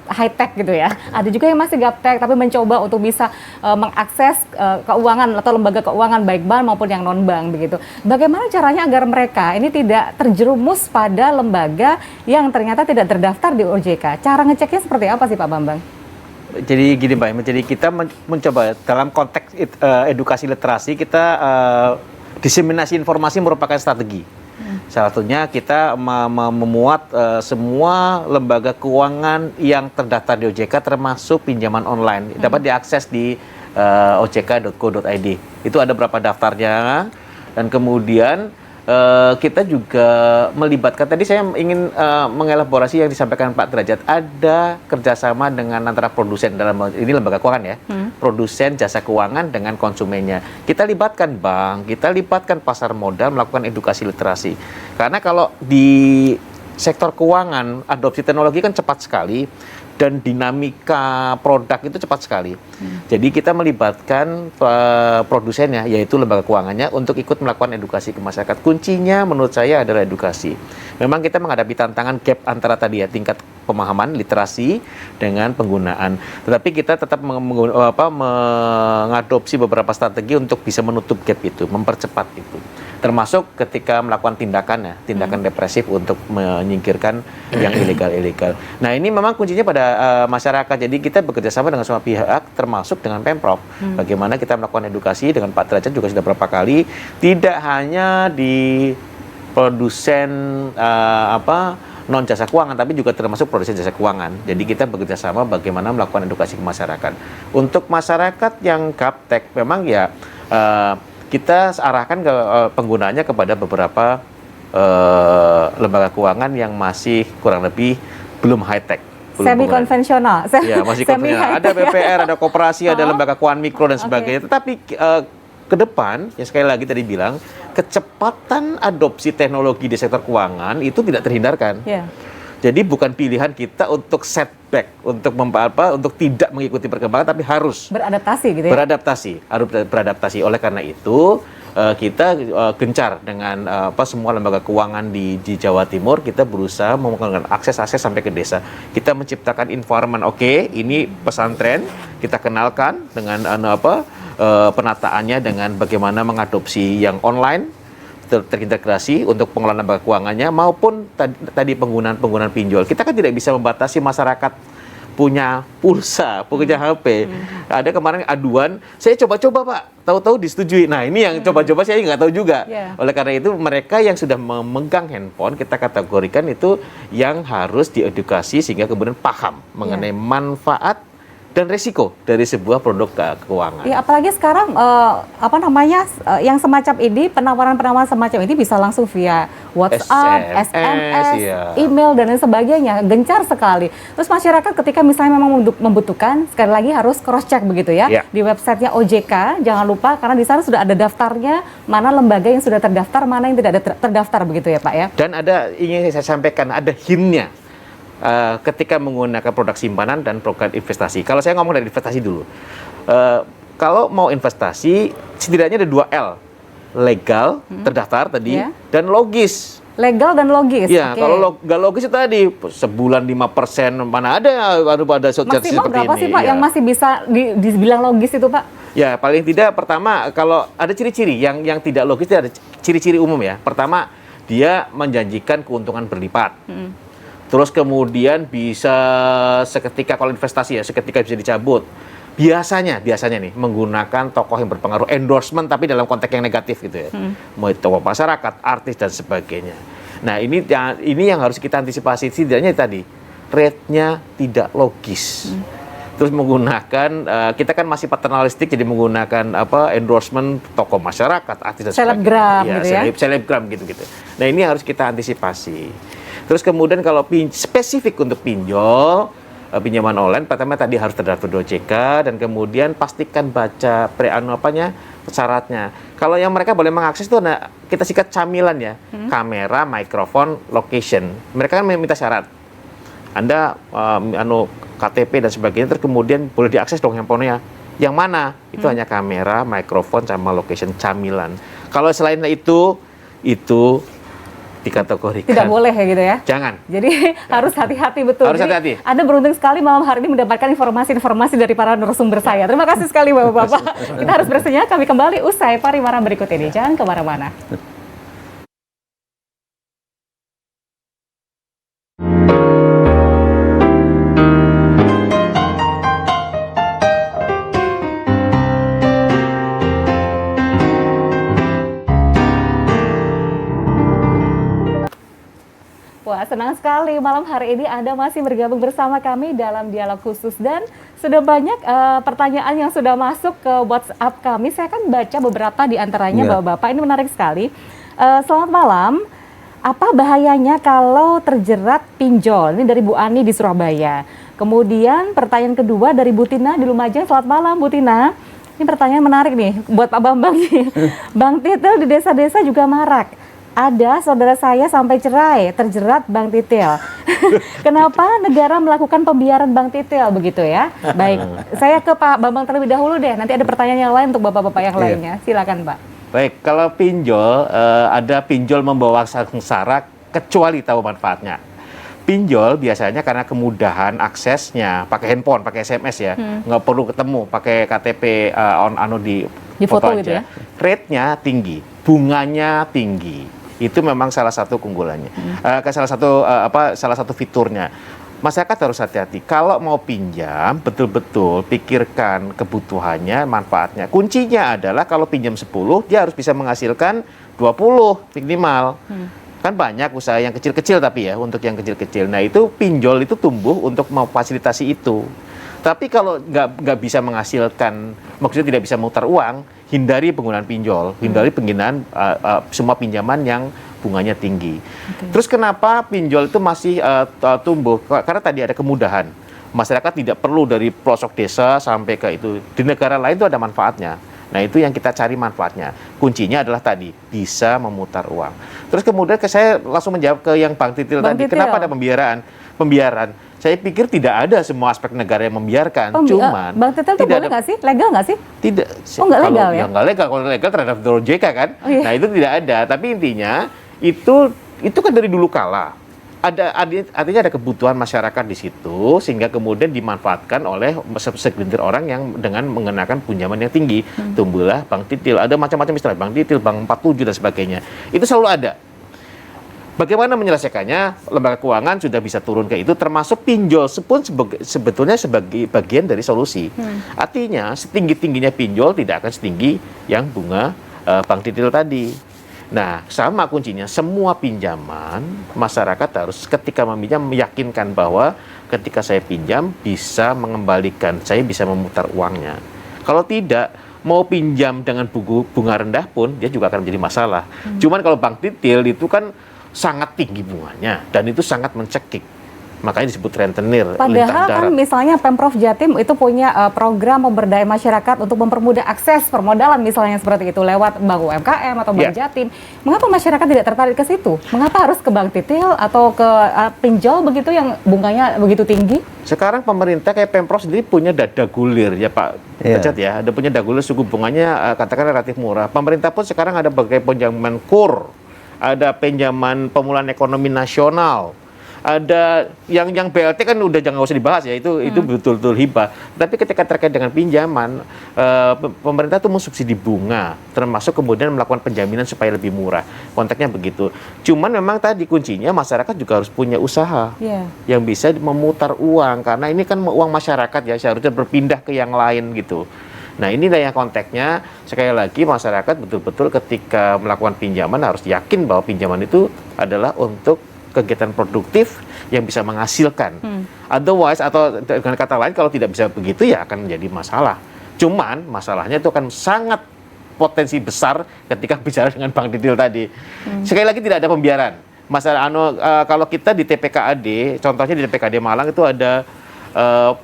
high tech gitu ya. Ada juga yang masih gaptek tapi mencoba untuk bisa mengakses keuangan atau lembaga keuangan baik bank maupun yang non bank begitu. Bagaimana caranya agar mereka ini tidak terjerumus pada lembaga yang ternyata tidak terdaftar di OJK? Cara ngeceknya seperti apa sih Pak Bambang? Jadi gini Mbak, jadi kita mencoba dalam konteks edukasi literasi kita diseminasi informasi merupakan strategi. Salah satunya kita memuat semua lembaga keuangan yang terdaftar di OJK termasuk pinjaman online dapat diakses di ojk.co.id. Itu ada berapa daftarnya dan kemudian kita juga melibatkan, tadi saya ingin mengelaborasi yang disampaikan Pak Derajat, ada kerjasama dengan antara produsen dalam ini lembaga keuangan ya, produsen jasa keuangan dengan konsumennya. Kita libatkan bank, kita libatkan pasar modal melakukan edukasi literasi. Karena kalau di sektor keuangan adopsi teknologi kan cepat sekali dan dinamika produk itu cepat sekali. Jadi kita melibatkan produsennya, yaitu lembaga keuangannya, untuk ikut melakukan edukasi ke masyarakat. Kuncinya menurut saya adalah edukasi. Memang kita menghadapi tantangan gap antara tadi ya, tingkat pemahaman literasi dengan penggunaan. Tetapi kita tetap mengadopsi beberapa strategi untuk bisa menutup gap itu, mempercepat itu. Termasuk ketika melakukan tindakan depresif untuk menyingkirkan yang ilegal-ilegal. Nah ini memang kuncinya pada masyarakat. Jadi kita bekerja sama dengan semua pihak, termasuk dengan Pemprov. Bagaimana kita melakukan edukasi dengan Pak Derajat juga sudah berapa kali. Tidak hanya di produsen non jasa keuangan, tapi juga termasuk produsen jasa keuangan. Jadi kita bekerja sama bagaimana melakukan edukasi ke masyarakat. Untuk masyarakat yang gaptek, memang ya kita arahkan ke penggunaannya kepada beberapa lembaga keuangan yang masih kurang lebih belum high tech. Semi konvensional. Ya, masih konvensional. Ada BPR, ada koperasi, ada lembaga keuangan mikro dan sebagainya. Tetapi ke depan, ya sekali lagi tadi bilang, kecepatan adopsi teknologi di sektor keuangan itu tidak terhindarkan. Jadi bukan pilihan kita untuk setback, untuk untuk tidak mengikuti perkembangan, tapi harus Beradaptasi gitu ya? harus beradaptasi. Oleh karena itu kita gencar dengan semua lembaga keuangan di Jawa Timur, kita berusaha membangun akses sampai ke desa. Kita menciptakan environment, ini pesantren, kita kenalkan dengan penataannya dengan bagaimana mengadopsi yang online, terintegrasi untuk pengelolaan lembaga keuangannya maupun tadi penggunaan pinjol. Kita kan tidak bisa membatasi masyarakat punya pulsa, punya HP. Ada kemarin aduan, saya coba-coba Pak, tahu-tahu disetujui. Nah ini yang coba-coba saya nggak tahu juga. Oleh karena itu mereka yang sudah memegang handphone kita kategorikan itu yang harus diedukasi sehingga kemudian paham mengenai manfaat dan resiko dari sebuah produk keuangan. Ya, apalagi sekarang yang semacam ini, penawaran-penawaran semacam ini bisa langsung via WhatsApp, SMS, email dan lain sebagainya, gencar sekali. Terus masyarakat ketika misalnya memang membutuhkan, sekali lagi harus cross check begitu ya, di websitenya OJK, jangan lupa karena di sana sudah ada daftarnya, mana lembaga yang sudah terdaftar, mana yang tidak ada terdaftar begitu ya Pak ya. Dan ada ingin saya sampaikan, ada hintnya. Ketika menggunakan produk simpanan dan produk investasi. Kalau saya ngomong dari investasi dulu, kalau mau investasi setidaknya ada 2 L, legal, terdaftar tadi, dan logis. Legal dan logis. Ya, kalau nggak logis itu tadi sebulan 5%, mana ada maksimal berapa sih Pak yang masih bisa dibilang logis itu Pak? Ya paling tidak pertama kalau ada ciri-ciri yang tidak logis itu ada ciri-ciri umum ya. Pertama dia menjanjikan keuntungan berlipat. Terus kemudian bisa seketika kalau investasi ya seketika bisa dicabut. Biasanya nih menggunakan tokoh yang berpengaruh, endorsement tapi dalam konteks yang negatif gitu ya. Mau itu tokoh masyarakat, artis dan sebagainya. Nah, ini yang harus kita antisipasi setidaknya tadi. Rate-nya tidak logis. Terus menggunakan kita kan masih paternalistik jadi menggunakan endorsement tokoh masyarakat, artis dan selebgram gitu ya. Selebgram gitu-gitu. Nah, ini harus kita antisipasi. Terus kemudian kalau spesifik untuk pinjol, pinjaman online, pertama tadi harus terdaftar di OJK dan kemudian pastikan baca syaratnya. Kalau yang mereka boleh mengakses itu kita sikat camilan ya, kamera, mikrofon, location. Mereka kan meminta syarat. Anda KTP dan sebagainya, terus kemudian boleh diakses dong handphonenya. Yang mana? Itu hanya kamera, mikrofon, sama location camilan. Kalau selain itu dikategorikan. Tidak boleh ya gitu ya? Jangan. Jadi harus hati-hati betul. Harus hati-hati. Anda beruntung sekali malam hari ini mendapatkan informasi-informasi dari para narasumber saya. Terima kasih sekali Bapak-Bapak. Kita harus bersedia, kami kembali usai pariwara berikut ini. Jangan kemana-mana. Wah, senang sekali malam hari ini Anda masih bergabung bersama kami dalam dialog khusus dan sudah banyak pertanyaan yang sudah masuk ke WhatsApp kami. Saya akan baca beberapa di antaranya, Bapak-bapak. Ini menarik sekali. Selamat malam. Apa bahayanya kalau terjerat pinjol? Ini dari Bu Ani di Surabaya. Kemudian pertanyaan kedua dari Bu Tina di Lumajang. Selamat malam, Bu Tina. Ini pertanyaan menarik nih buat Pak Bambang nih. Bank titel di desa-desa juga marak. Ada saudara saya sampai cerai, terjerat bank titel. Kenapa negara melakukan pembiaran bank titel begitu ya? Baik, saya ke Pak Bambang terlebih dahulu deh. Nanti ada pertanyaan yang lain untuk bapak-bapak yang lainnya. Silakan Pak. Baik, kalau pinjol, ada pinjol membawa sengsara kecuali tahu manfaatnya. Pinjol biasanya karena kemudahan aksesnya, pakai handphone, pakai SMS ya, nggak perlu ketemu, pakai KTP di foto aja. Gitu ya? Rate-nya tinggi, bunganya tinggi. Itu memang salah satu keunggulannya, salah satu fiturnya. Masyarakat harus hati-hati. Kalau mau pinjam, betul-betul pikirkan kebutuhannya, manfaatnya. Kuncinya adalah kalau pinjam 10, dia harus bisa menghasilkan 20 minimal. Kan banyak usaha yang kecil-kecil tapi ya, untuk yang kecil-kecil. Nah itu pinjol itu tumbuh untuk memfasilitasi itu. Tapi kalau nggak bisa menghasilkan, maksudnya tidak bisa memutar uang, hindari penggunaan pinjol, hindari penggunaan semua pinjaman yang bunganya tinggi. Terus kenapa pinjol itu masih tumbuh? Karena tadi ada kemudahan. Masyarakat tidak perlu dari pelosok desa sampai ke itu. Di negara lain itu ada manfaatnya. Nah, itu yang kita cari manfaatnya. Kuncinya adalah tadi, bisa memutar uang. Terus kemudian saya langsung menjawab ke yang Bang Titil Bang tadi, Titil. kenapa ada pembiaran? Saya pikir tidak ada semua aspek negara yang membiarkan, cuman Bang Titil tuh tidak boleh nggak sih? Legal nggak sih? tidak. Oh, nggak Kalau legal ya? nggak legal, kalau legal terhadap OJK kan. Oh, iya. Nah, itu tidak ada. Tapi intinya itu kan dari dulu kala. Artinya ada kebutuhan masyarakat di situ sehingga kemudian dimanfaatkan oleh segelintir orang yang dengan mengenakan pinjaman yang tinggi. Tumbuhlah Bank Titil. Ada macam-macam istilah, Bank Titil, Bank 47 dan sebagainya. Itu selalu ada. Bagaimana menyelesaikannya? Lembaga keuangan sudah bisa turun ke itu, termasuk pinjol pun sebetulnya sebagai bagian dari solusi. Artinya setinggi-tingginya pinjol tidak akan setinggi yang bunga Bank Titil tadi. Nah, sama kuncinya, semua pinjaman masyarakat harus ketika meminjam meyakinkan bahwa ketika saya pinjam bisa mengembalikan, saya bisa memutar uangnya. Kalau tidak, mau pinjam dengan bunga rendah pun dia juga akan menjadi masalah. Cuman kalau Bank Titil itu kan sangat tinggi bunganya dan itu sangat mencekik. Makanya disebut rentenir. Padahal kan misalnya Pemprov Jatim itu punya program pemberdayaan masyarakat untuk mempermudah akses permodalan misalnya seperti itu lewat Bank UMKM atau Bank Jatim. Mengapa masyarakat tidak tertarik ke situ? Mengapa harus ke Bank Titil atau ke pinjol begitu yang bunganya begitu tinggi? Sekarang pemerintah kayak Pemprov sendiri punya dada gulir ya Pak Derajat ya. Ada punya dada gulir, suku bunganya katakan relatif murah. Pemerintah pun sekarang ada berbagai pinjaman KUR, ada pinjaman pemulihan ekonomi nasional. Ada yang BLT kan udah jangan usah dibahas ya, itu betul-betul hibah. Tapi ketika terkait dengan pinjaman, pemerintah tuh mensubsidi bunga, termasuk kemudian melakukan penjaminan supaya lebih murah. Konteksnya begitu. Cuman memang tadi kuncinya masyarakat juga harus punya usaha yang bisa memutar uang, karena ini kan uang masyarakat ya, seharusnya berpindah ke yang lain gitu. Nah, inilah yang konteksnya, sekali lagi masyarakat betul-betul ketika melakukan pinjaman harus yakin bahwa pinjaman itu adalah untuk kegiatan produktif yang bisa menghasilkan. Otherwise, atau dengan kata lain, kalau tidak bisa begitu ya akan menjadi masalah. Cuman masalahnya itu akan sangat potensi besar ketika bicara dengan Bank Titil tadi. Sekali lagi tidak ada pembiaran. Masalah kalau kita di TPKAD, contohnya di TPKAD Malang itu ada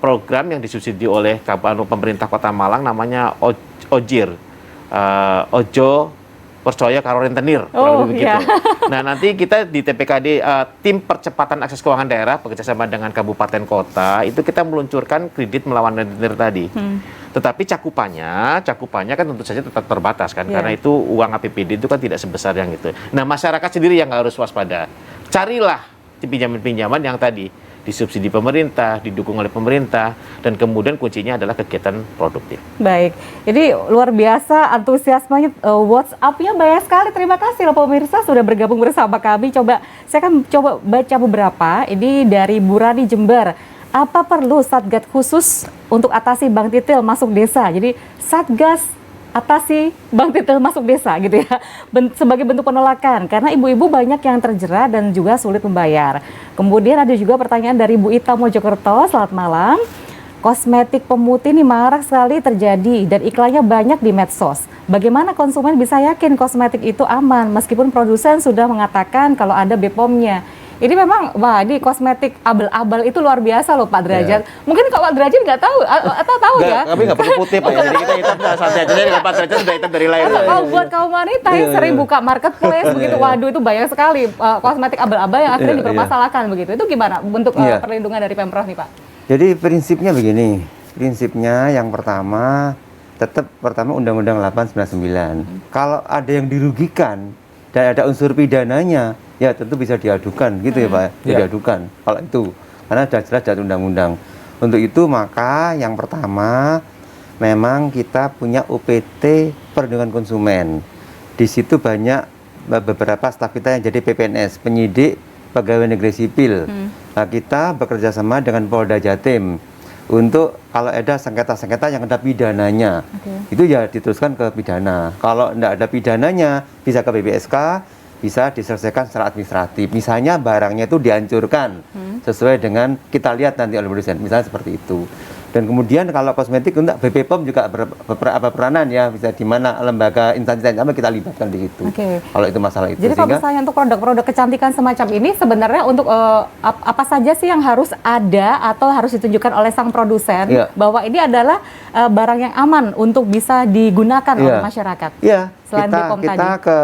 program yang disubsidi oleh pemerintah Kota Malang namanya OJIR, Ojo Percaya Karo Rentenir, kurang lebih begitu. Nah, nanti kita di TPKD, tim percepatan akses keuangan daerah bekerjasama dengan kabupaten kota, itu kita meluncurkan kredit melawan rentenir tadi. Tetapi cakupannya kan tentu saja tetap terbatas kan, karena itu uang APBD itu kan tidak sebesar yang itu. Nah, masyarakat sendiri yang harus waspada. Carilah pinjaman-pinjaman yang tadi disubsidi pemerintah, didukung oleh pemerintah, dan kemudian kuncinya adalah kegiatan produktif. Baik, jadi luar biasa antusiasmenya, WhatsApp-nya banyak sekali. Terima kasih loh pemirsa sudah bergabung bersama kami. Saya akan coba baca beberapa. Ini dari Burani Jember. Apa perlu Satgas khusus untuk atasi Bank Titil masuk desa? Jadi Satgas atasi Bank Titil masuk desa gitu ya, sebagai bentuk penolakan karena ibu-ibu banyak yang terjerat dan juga sulit membayar. Kemudian ada juga pertanyaan dari Bu Ita Mojokerto, selamat malam. Kosmetik pemutih ini marak sekali terjadi dan iklannya banyak di medsos. Bagaimana konsumen bisa yakin kosmetik itu aman meskipun produsen sudah mengatakan kalau ada BPOM-nya? Ini memang, ini kosmetik abal-abal itu luar biasa loh Pak Derajat. Mungkin kalau Pak Derajat nggak tahu, atau tahu ya? Tapi nggak perlu putih Pak, jadi kita hitam santai aja. Jadi Pak Derajat sudah hitam dari lahir. Kalau buat kaum wanita yang sering buka marketplace begitu, waduh itu banyak sekali kosmetik abal-abal yang akhirnya dipermasalahkan begitu. Itu gimana bentuk perlindungan dari Pemprov nih Pak? Jadi prinsipnya begini, prinsipnya yang pertama Undang-Undang 899. Kalau ada yang dirugikan dan ada unsur pidananya, ya tentu bisa diadukan gitu ya Pak, diadukan kalau itu, karena sudah jelas dari undang-undang. Untuk itu maka yang pertama memang kita punya UPT Perlindungan Konsumen. Di situ banyak beberapa staf kita yang jadi PPNS, penyidik pegawai negeri sipil. Nah, kita bekerja sama dengan Polda Jatim untuk kalau ada sengketa-sengketa yang ada pidananya, itu ya diteruskan ke pidana. Kalau tidak ada pidananya, bisa ke BPSK, bisa diselesaikan secara administratif. Misalnya barangnya itu dihancurkan sesuai dengan kita lihat nanti oleh produsen, misalnya seperti itu. Dan kemudian kalau kosmetik untuk BPOM juga beberapa peranan ya, bisa di mana lembaga instansi sama kita libatkan di situ. Oke. Kalau itu masalah itu. Jadi kalau misalnya untuk produk-produk kecantikan semacam ini sebenarnya untuk apa saja sih yang harus ada atau harus ditunjukkan oleh sang produsen bahwa ini adalah barang yang aman untuk bisa digunakan oleh masyarakat? Iya. Selain Kita ke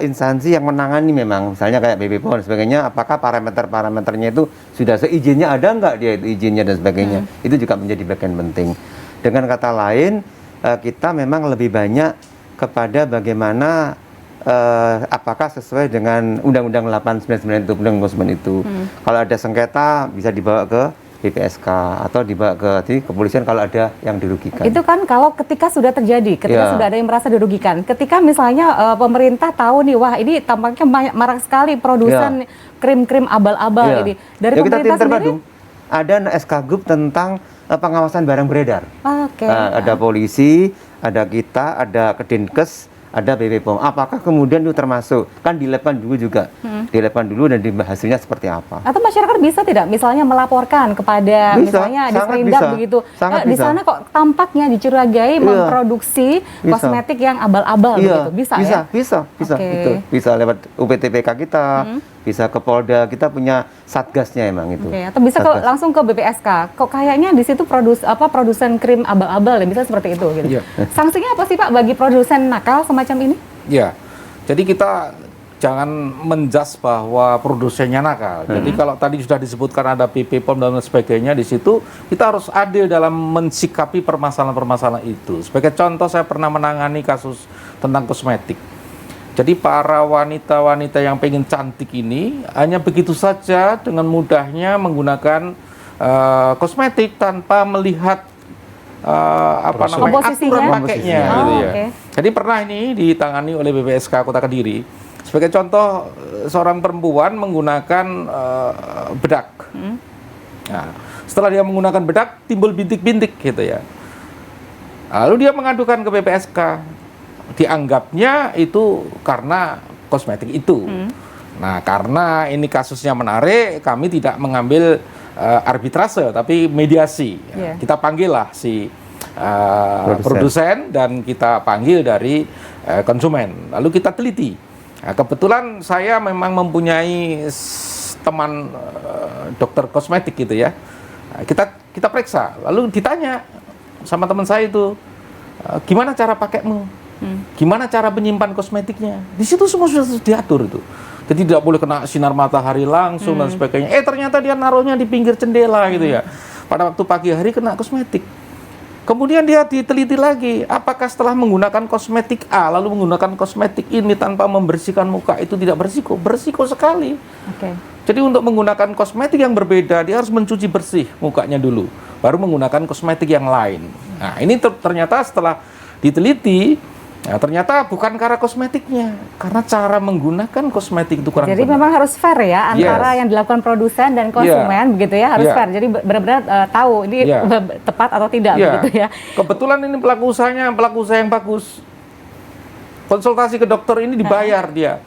instansi yang menangani memang, misalnya kayak BPOM dan sebagainya, apakah parameternya itu sudah seizinnya, ada nggak dia itu izinnya dan sebagainya. Itu juga menjadi bagian penting. Dengan kata lain, kita memang lebih banyak kepada bagaimana apakah sesuai dengan Undang-Undang 899 itu, Undang Konsumen itu. Kalau ada sengketa bisa dibawa ke BPSK atau dibawa ke kepolisian kalau ada yang dirugikan. Itu kan kalau ketika sudah terjadi, ketika sudah ada yang merasa dirugikan. Ketika misalnya pemerintah tahu nih, wah ini tampaknya marak sekali produsen krim-krim abal-abal ini. Dari pemerintah sendiri ada SK Group tentang pengawasan barang beredar. Oke. Ada polisi, ada kita, ada Kedinkes, ada BPOM. Apakah kemudian itu termasuk? Kan dilabkan dulu juga. Dilabkan dulu dan hasilnya seperti apa. Atau masyarakat bisa tidak misalnya melaporkan kepada misalnya Disperindak begitu. Di sana kok tampaknya dicurigai memproduksi kosmetik yang abal-abal begitu. Bisa ya? Bisa. Itu bisa lewat UPTPK kita, bisa ke Polda, kita punya satgasnya emang itu. Atau bisa langsung ke BPSK. Kok kayaknya di situ produsen krim abal-abal ya, bisa seperti itu gitu. Sanksinya apa sih Pak bagi produsen nakal semacam ini? Ya. Jadi kita jangan menjudge bahwa produsennya nakal. Jadi kalau tadi sudah disebutkan ada BPOM dan sebagainya di situ, kita harus adil dalam mensikapi permasalahan-permasalahan itu. Sebagai contoh, saya pernah menangani kasus tentang kosmetik. Jadi para wanita-wanita yang pengen cantik ini hanya begitu saja dengan mudahnya menggunakan kosmetik tanpa melihat aturan pakainya gitu ya. Jadi pernah ini ditangani oleh BPSK Kota Kediri. Sebagai contoh, seorang perempuan menggunakan bedak. Nah, setelah dia menggunakan bedak, timbul bintik-bintik gitu ya. Lalu dia mengadukan ke BPSK. Dianggapnya itu karena kosmetik itu. Nah, karena ini kasusnya menarik, kami tidak mengambil arbitrase, tapi mediasi. Kita panggillah si produsen dan kita panggil dari konsumen. Lalu kita teliti. Nah, kebetulan saya memang mempunyai teman dokter kosmetik gitu ya. Nah, kita periksa, lalu ditanya sama teman saya itu, gimana cara pakaimu? Gimana cara menyimpan kosmetiknya? Di situ semua sudah diatur itu. Jadi tidak boleh kena sinar matahari langsung dan sebagainya. Ternyata dia naruhnya di pinggir jendela gitu ya. Pada waktu pagi hari kena kosmetik. Kemudian dia diteliti lagi, apakah setelah menggunakan kosmetik A, lalu menggunakan kosmetik ini tanpa membersihkan muka itu tidak bersiko? Bersiko sekali. Jadi untuk menggunakan kosmetik yang berbeda, dia harus mencuci bersih mukanya dulu, baru menggunakan kosmetik yang lain. Nah ini ternyata setelah diteliti, ternyata bukan karena kosmetiknya, karena cara menggunakan kosmetik itu kurang Jadi benar. memang harus fair ya antara yang dilakukan produsen dan konsumen begitu ya, harus fair. Jadi benar-benar tahu ini tepat atau tidak begitu ya. Kebetulan ini pelaku usaha yang bagus. Konsultasi ke dokter ini dibayar dia.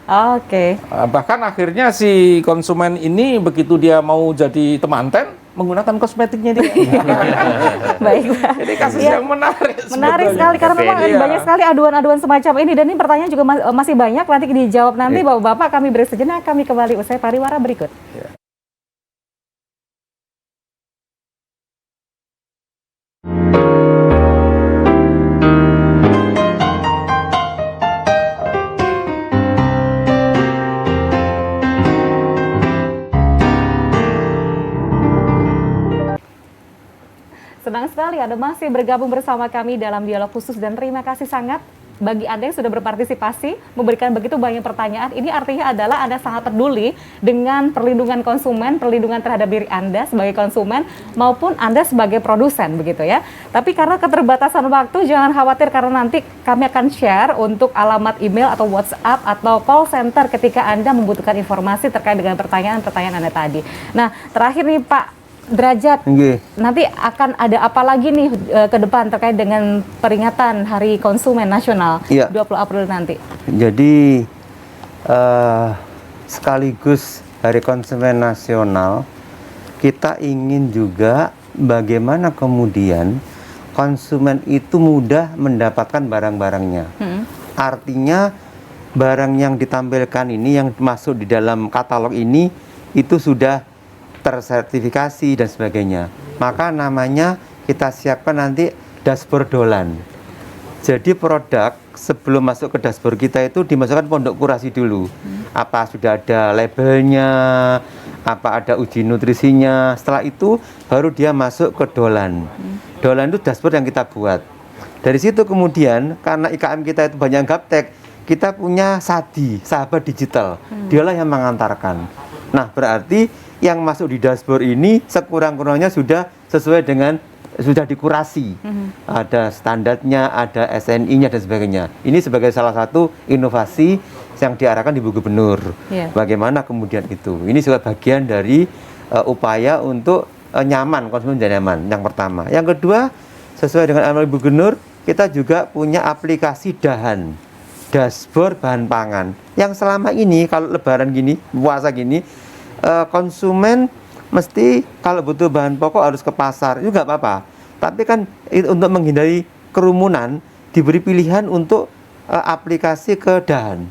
Bahkan akhirnya si konsumen ini begitu dia mau jadi temanten, menggunakan kosmetiknya dia. Baik, Pak. Jadi kasus yang menarik. Menarik sekali karena memang banyak sekali aduan-aduan semacam ini dan ini pertanyaan juga masih banyak, nanti dijawab nanti Bapak-bapak. Kami break sejenak, kami kembali usai pariwara berikut. Senang sekali Anda masih bergabung bersama kami dalam dialog khusus dan terima kasih sangat bagi Anda yang sudah berpartisipasi, memberikan begitu banyak pertanyaan. Ini artinya adalah Anda sangat peduli dengan perlindungan konsumen, perlindungan terhadap diri Anda sebagai konsumen maupun Anda sebagai produsen begitu ya. Tapi karena keterbatasan waktu, jangan khawatir karena nanti kami akan share untuk alamat email atau WhatsApp atau call center ketika Anda membutuhkan informasi terkait dengan pertanyaan-pertanyaan Anda tadi. Nah, terakhir nih Pak Derajat, nanti akan ada apa lagi nih ke depan terkait dengan peringatan Hari Konsumen Nasional 20 April nanti? Jadi sekaligus Hari Konsumen Nasional, kita ingin juga bagaimana kemudian konsumen itu mudah mendapatkan barang-barangnya. Artinya barang yang ditampilkan ini, yang masuk di dalam katalog ini, itu sudah tersertifikasi dan sebagainya. Maka namanya kita siapkan nanti dashboard dolan. Jadi produk sebelum masuk ke dashboard kita itu dimasukkan pondok kurasi dulu. Apa sudah ada labelnya, apa ada uji nutrisinya. Setelah itu baru dia masuk ke dolan. Dolan itu dashboard yang kita buat. Dari situ kemudian karena IKM kita itu banyak gaptek, kita punya SADI, sahabat digital. Dialah yang mengantarkan. Nah, berarti yang masuk di dashboard ini sekurang-kurangnya sudah sesuai dengan sudah dikurasi, ada standarnya, ada SNI-nya dan sebagainya. Ini sebagai salah satu inovasi yang diarahkan di Bu Gubernur. Bagaimana kemudian itu? Ini juga bagian dari upaya untuk nyaman, konsumen dan nyaman. Yang pertama. Yang kedua, sesuai dengan arahan Bu Gubernur, kita juga punya aplikasi dahan, dashboard bahan pangan. Yang selama ini kalau Lebaran gini, puasa gini, konsumen mesti kalau butuh bahan pokok harus ke pasar, itu nggak apa-apa. Tapi kan untuk menghindari kerumunan, diberi pilihan untuk aplikasi ke dahan.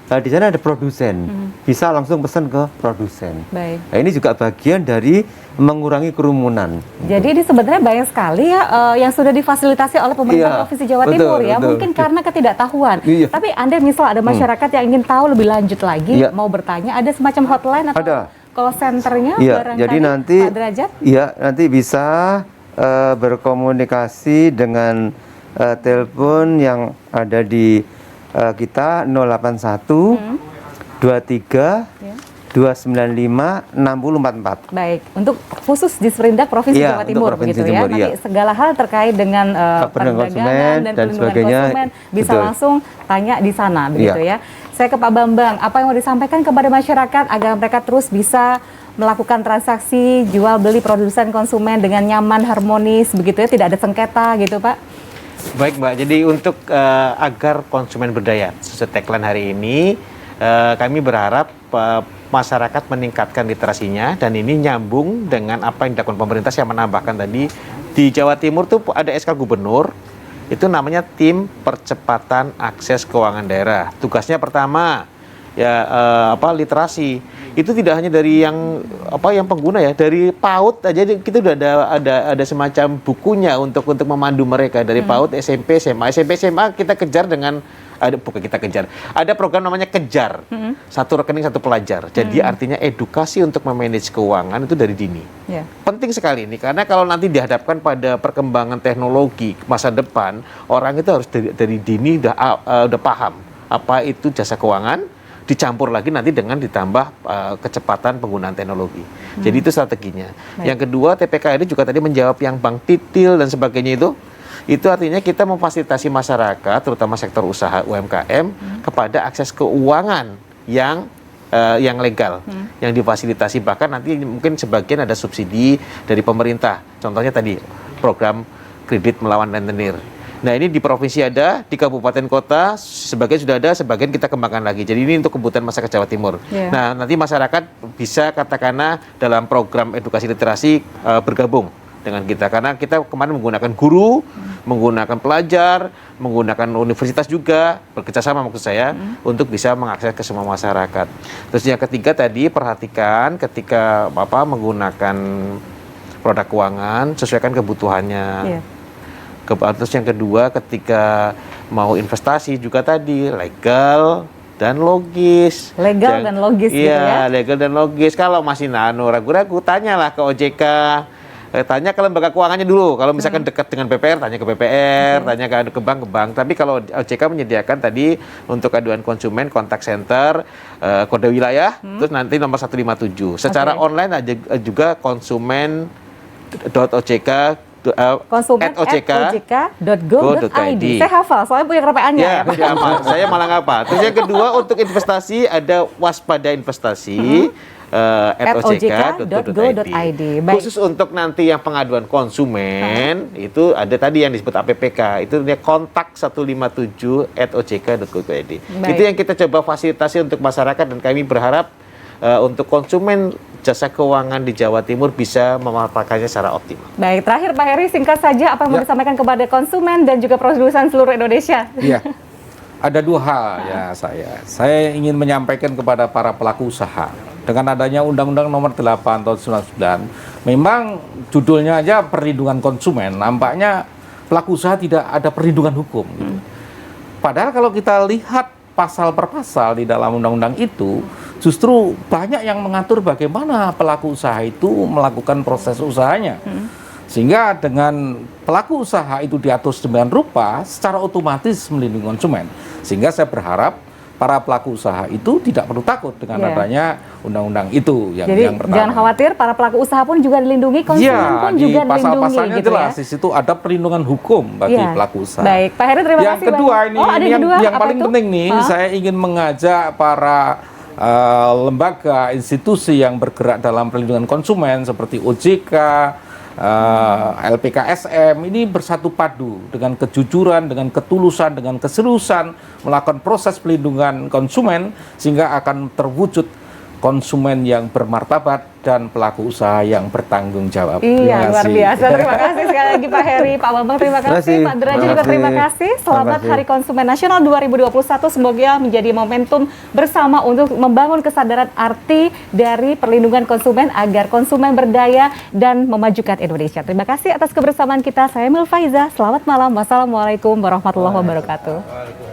Nah, di sana ada produsen, bisa langsung pesan ke produsen. Baik. Nah, ini juga bagian dari mengurangi kerumunan. Jadi ini sebenarnya banyak sekali ya yang sudah difasilitasi oleh pemerintah Provinsi Jawa Timur ya. Mungkin karena ketidaktahuan. Tapi Anda misal ada masyarakat yang ingin tahu lebih lanjut lagi, mau bertanya, ada semacam hotline atau call centernya barangkali jadi nanti, Pak Derajat? Iya, nanti bisa berkomunikasi dengan telepon yang ada di kita 081 23 295 6044. Baik, untuk khusus di Sperindak Provinsi Jawa Timur begitu ya. Nanti segala hal terkait dengan perdagangan dan pelindungan konsumen bisa langsung tanya di sana begitu ya. Saya ke Pak Bambang, apa yang mau disampaikan kepada masyarakat agar mereka terus bisa melakukan transaksi jual beli produsen konsumen dengan nyaman, harmonis begitu ya, tidak ada sengketa gitu Pak? Baik Mbak, jadi untuk agar konsumen berdaya sesuai tagline hari ini, kami berharap masyarakat meningkatkan literasinya dan ini nyambung dengan apa yang dilakukan pemerintah. Saya menambahkan tadi di Jawa Timur tuh ada SK Gubernur, itu namanya Tim Percepatan Akses Keuangan Daerah. Tugasnya pertama ya literasi. Itu tidak hanya dari yang pengguna ya, dari PAUD aja kita udah ada semacam bukunya untuk memandu mereka dari PAUD, SMP, SMA. SMP, SMA kita kejar dengan ada program namanya Kejar, satu rekening satu pelajar. Jadi artinya edukasi untuk memanage keuangan itu dari dini. Penting sekali ini karena kalau nanti dihadapkan pada perkembangan teknologi masa depan, orang itu harus dari dini udah paham apa itu jasa keuangan, dicampur lagi nanti dengan ditambah kecepatan penggunaan teknologi. Jadi itu strateginya. Yang kedua, TPK ini juga tadi menjawab yang bank titil dan sebagainya itu artinya kita memfasilitasi masyarakat, terutama sektor usaha UMKM, kepada akses keuangan yang legal, yang difasilitasi. Bahkan nanti mungkin sebagian ada subsidi dari pemerintah. Contohnya tadi program kredit melawan rentenir. Nah ini di provinsi ada, di kabupaten kota sebagian sudah ada, sebagian kita kembangkan lagi. Jadi ini untuk kebutuhan masyarakat Jawa Timur. Nah nanti masyarakat bisa katakanlah dalam program edukasi literasi bergabung dengan kita. Karena kita kemarin menggunakan guru, menggunakan pelajar, menggunakan universitas juga, bekerjasama maksud saya, untuk bisa mengakses ke semua masyarakat. Terus yang ketiga tadi, perhatikan ketika menggunakan produk keuangan, sesuaikan kebutuhannya. Terus yang kedua, ketika mau investasi juga tadi, legal dan logis. Legal dan logis gitu ya? Iya, legal dan logis. Kalau masih ragu-ragu, tanyalah ke OJK. Tanya ke lembaga keuangannya dulu. Kalau misalkan dekat dengan BPR, tanya ke BPR, tanya ke bank. Tapi kalau OJK menyediakan tadi untuk aduan konsumen, kontak center, kode wilayah, terus nanti nomor 157. Secara online ada juga konsumen.ojk konsumen@ojk.go.id. Saya hafal, soalnya punya KPA-nya. Ya, saya malah ngapa. Terus yang kedua untuk investasi ada waspada investasi @ojk.go.id. Khusus untuk nanti yang pengaduan konsumen itu ada tadi yang disebut APPK, itu kontak 157@ojk.go.id. Itu yang kita coba fasilitasi untuk masyarakat dan kami berharap untuk konsumen jasa keuangan di Jawa Timur bisa memanfaatkannya secara optimal. Baik, terakhir Pak Heri, singkat saja apa yang mau disampaikan kepada konsumen dan juga produsen seluruh Indonesia? Iya, ada dua hal ya saya ingin menyampaikan kepada para pelaku usaha. Dengan adanya Undang-Undang Nomor 8 Tahun 99, memang judulnya aja perlindungan konsumen, nampaknya pelaku usaha tidak ada perlindungan hukum. Gitu. Padahal kalau kita lihat pasal per pasal di dalam undang-undang itu, justru banyak yang mengatur bagaimana pelaku usaha itu melakukan proses usahanya. Sehingga dengan pelaku usaha itu diatur sedemikian rupa, secara otomatis melindungi konsumen. Sehingga saya berharap para pelaku usaha itu tidak perlu takut dengan adanya undang-undang itu. Jadi yang pertama. jangan khawatir, para pelaku usaha pun juga dilindungi, konsumen pun juga dilindungi. Pasal-pasalnya gitu jelas, di situ ada perlindungan hukum bagi pelaku usaha. Baik, Pak Heri, terima yang kasih. Kedua banyak. ini, yang paling itu? penting nih, saya ingin mengajak para lembaga, institusi yang bergerak dalam perlindungan konsumen seperti OJK, LPKSM ini bersatu padu dengan kejujuran, dengan ketulusan, dengan keseriusan melakukan proses pelindungan konsumen sehingga akan terwujud konsumen yang bermartabat dan pelaku usaha yang bertanggung jawab. Iya, luar biasa. Terima kasih sekali lagi Pak Heri, Pak Bambang terima kasih, Pak Derajat juga terima kasih. Selamat Hari Konsumen Nasional 2021. Semoga menjadi momentum bersama untuk membangun kesadaran arti dari perlindungan konsumen agar konsumen berdaya dan memajukan Indonesia. Terima kasih atas kebersamaan kita. Saya Mil Faiza. Selamat malam. Wassalamualaikum warahmatullahi wabarakatuh.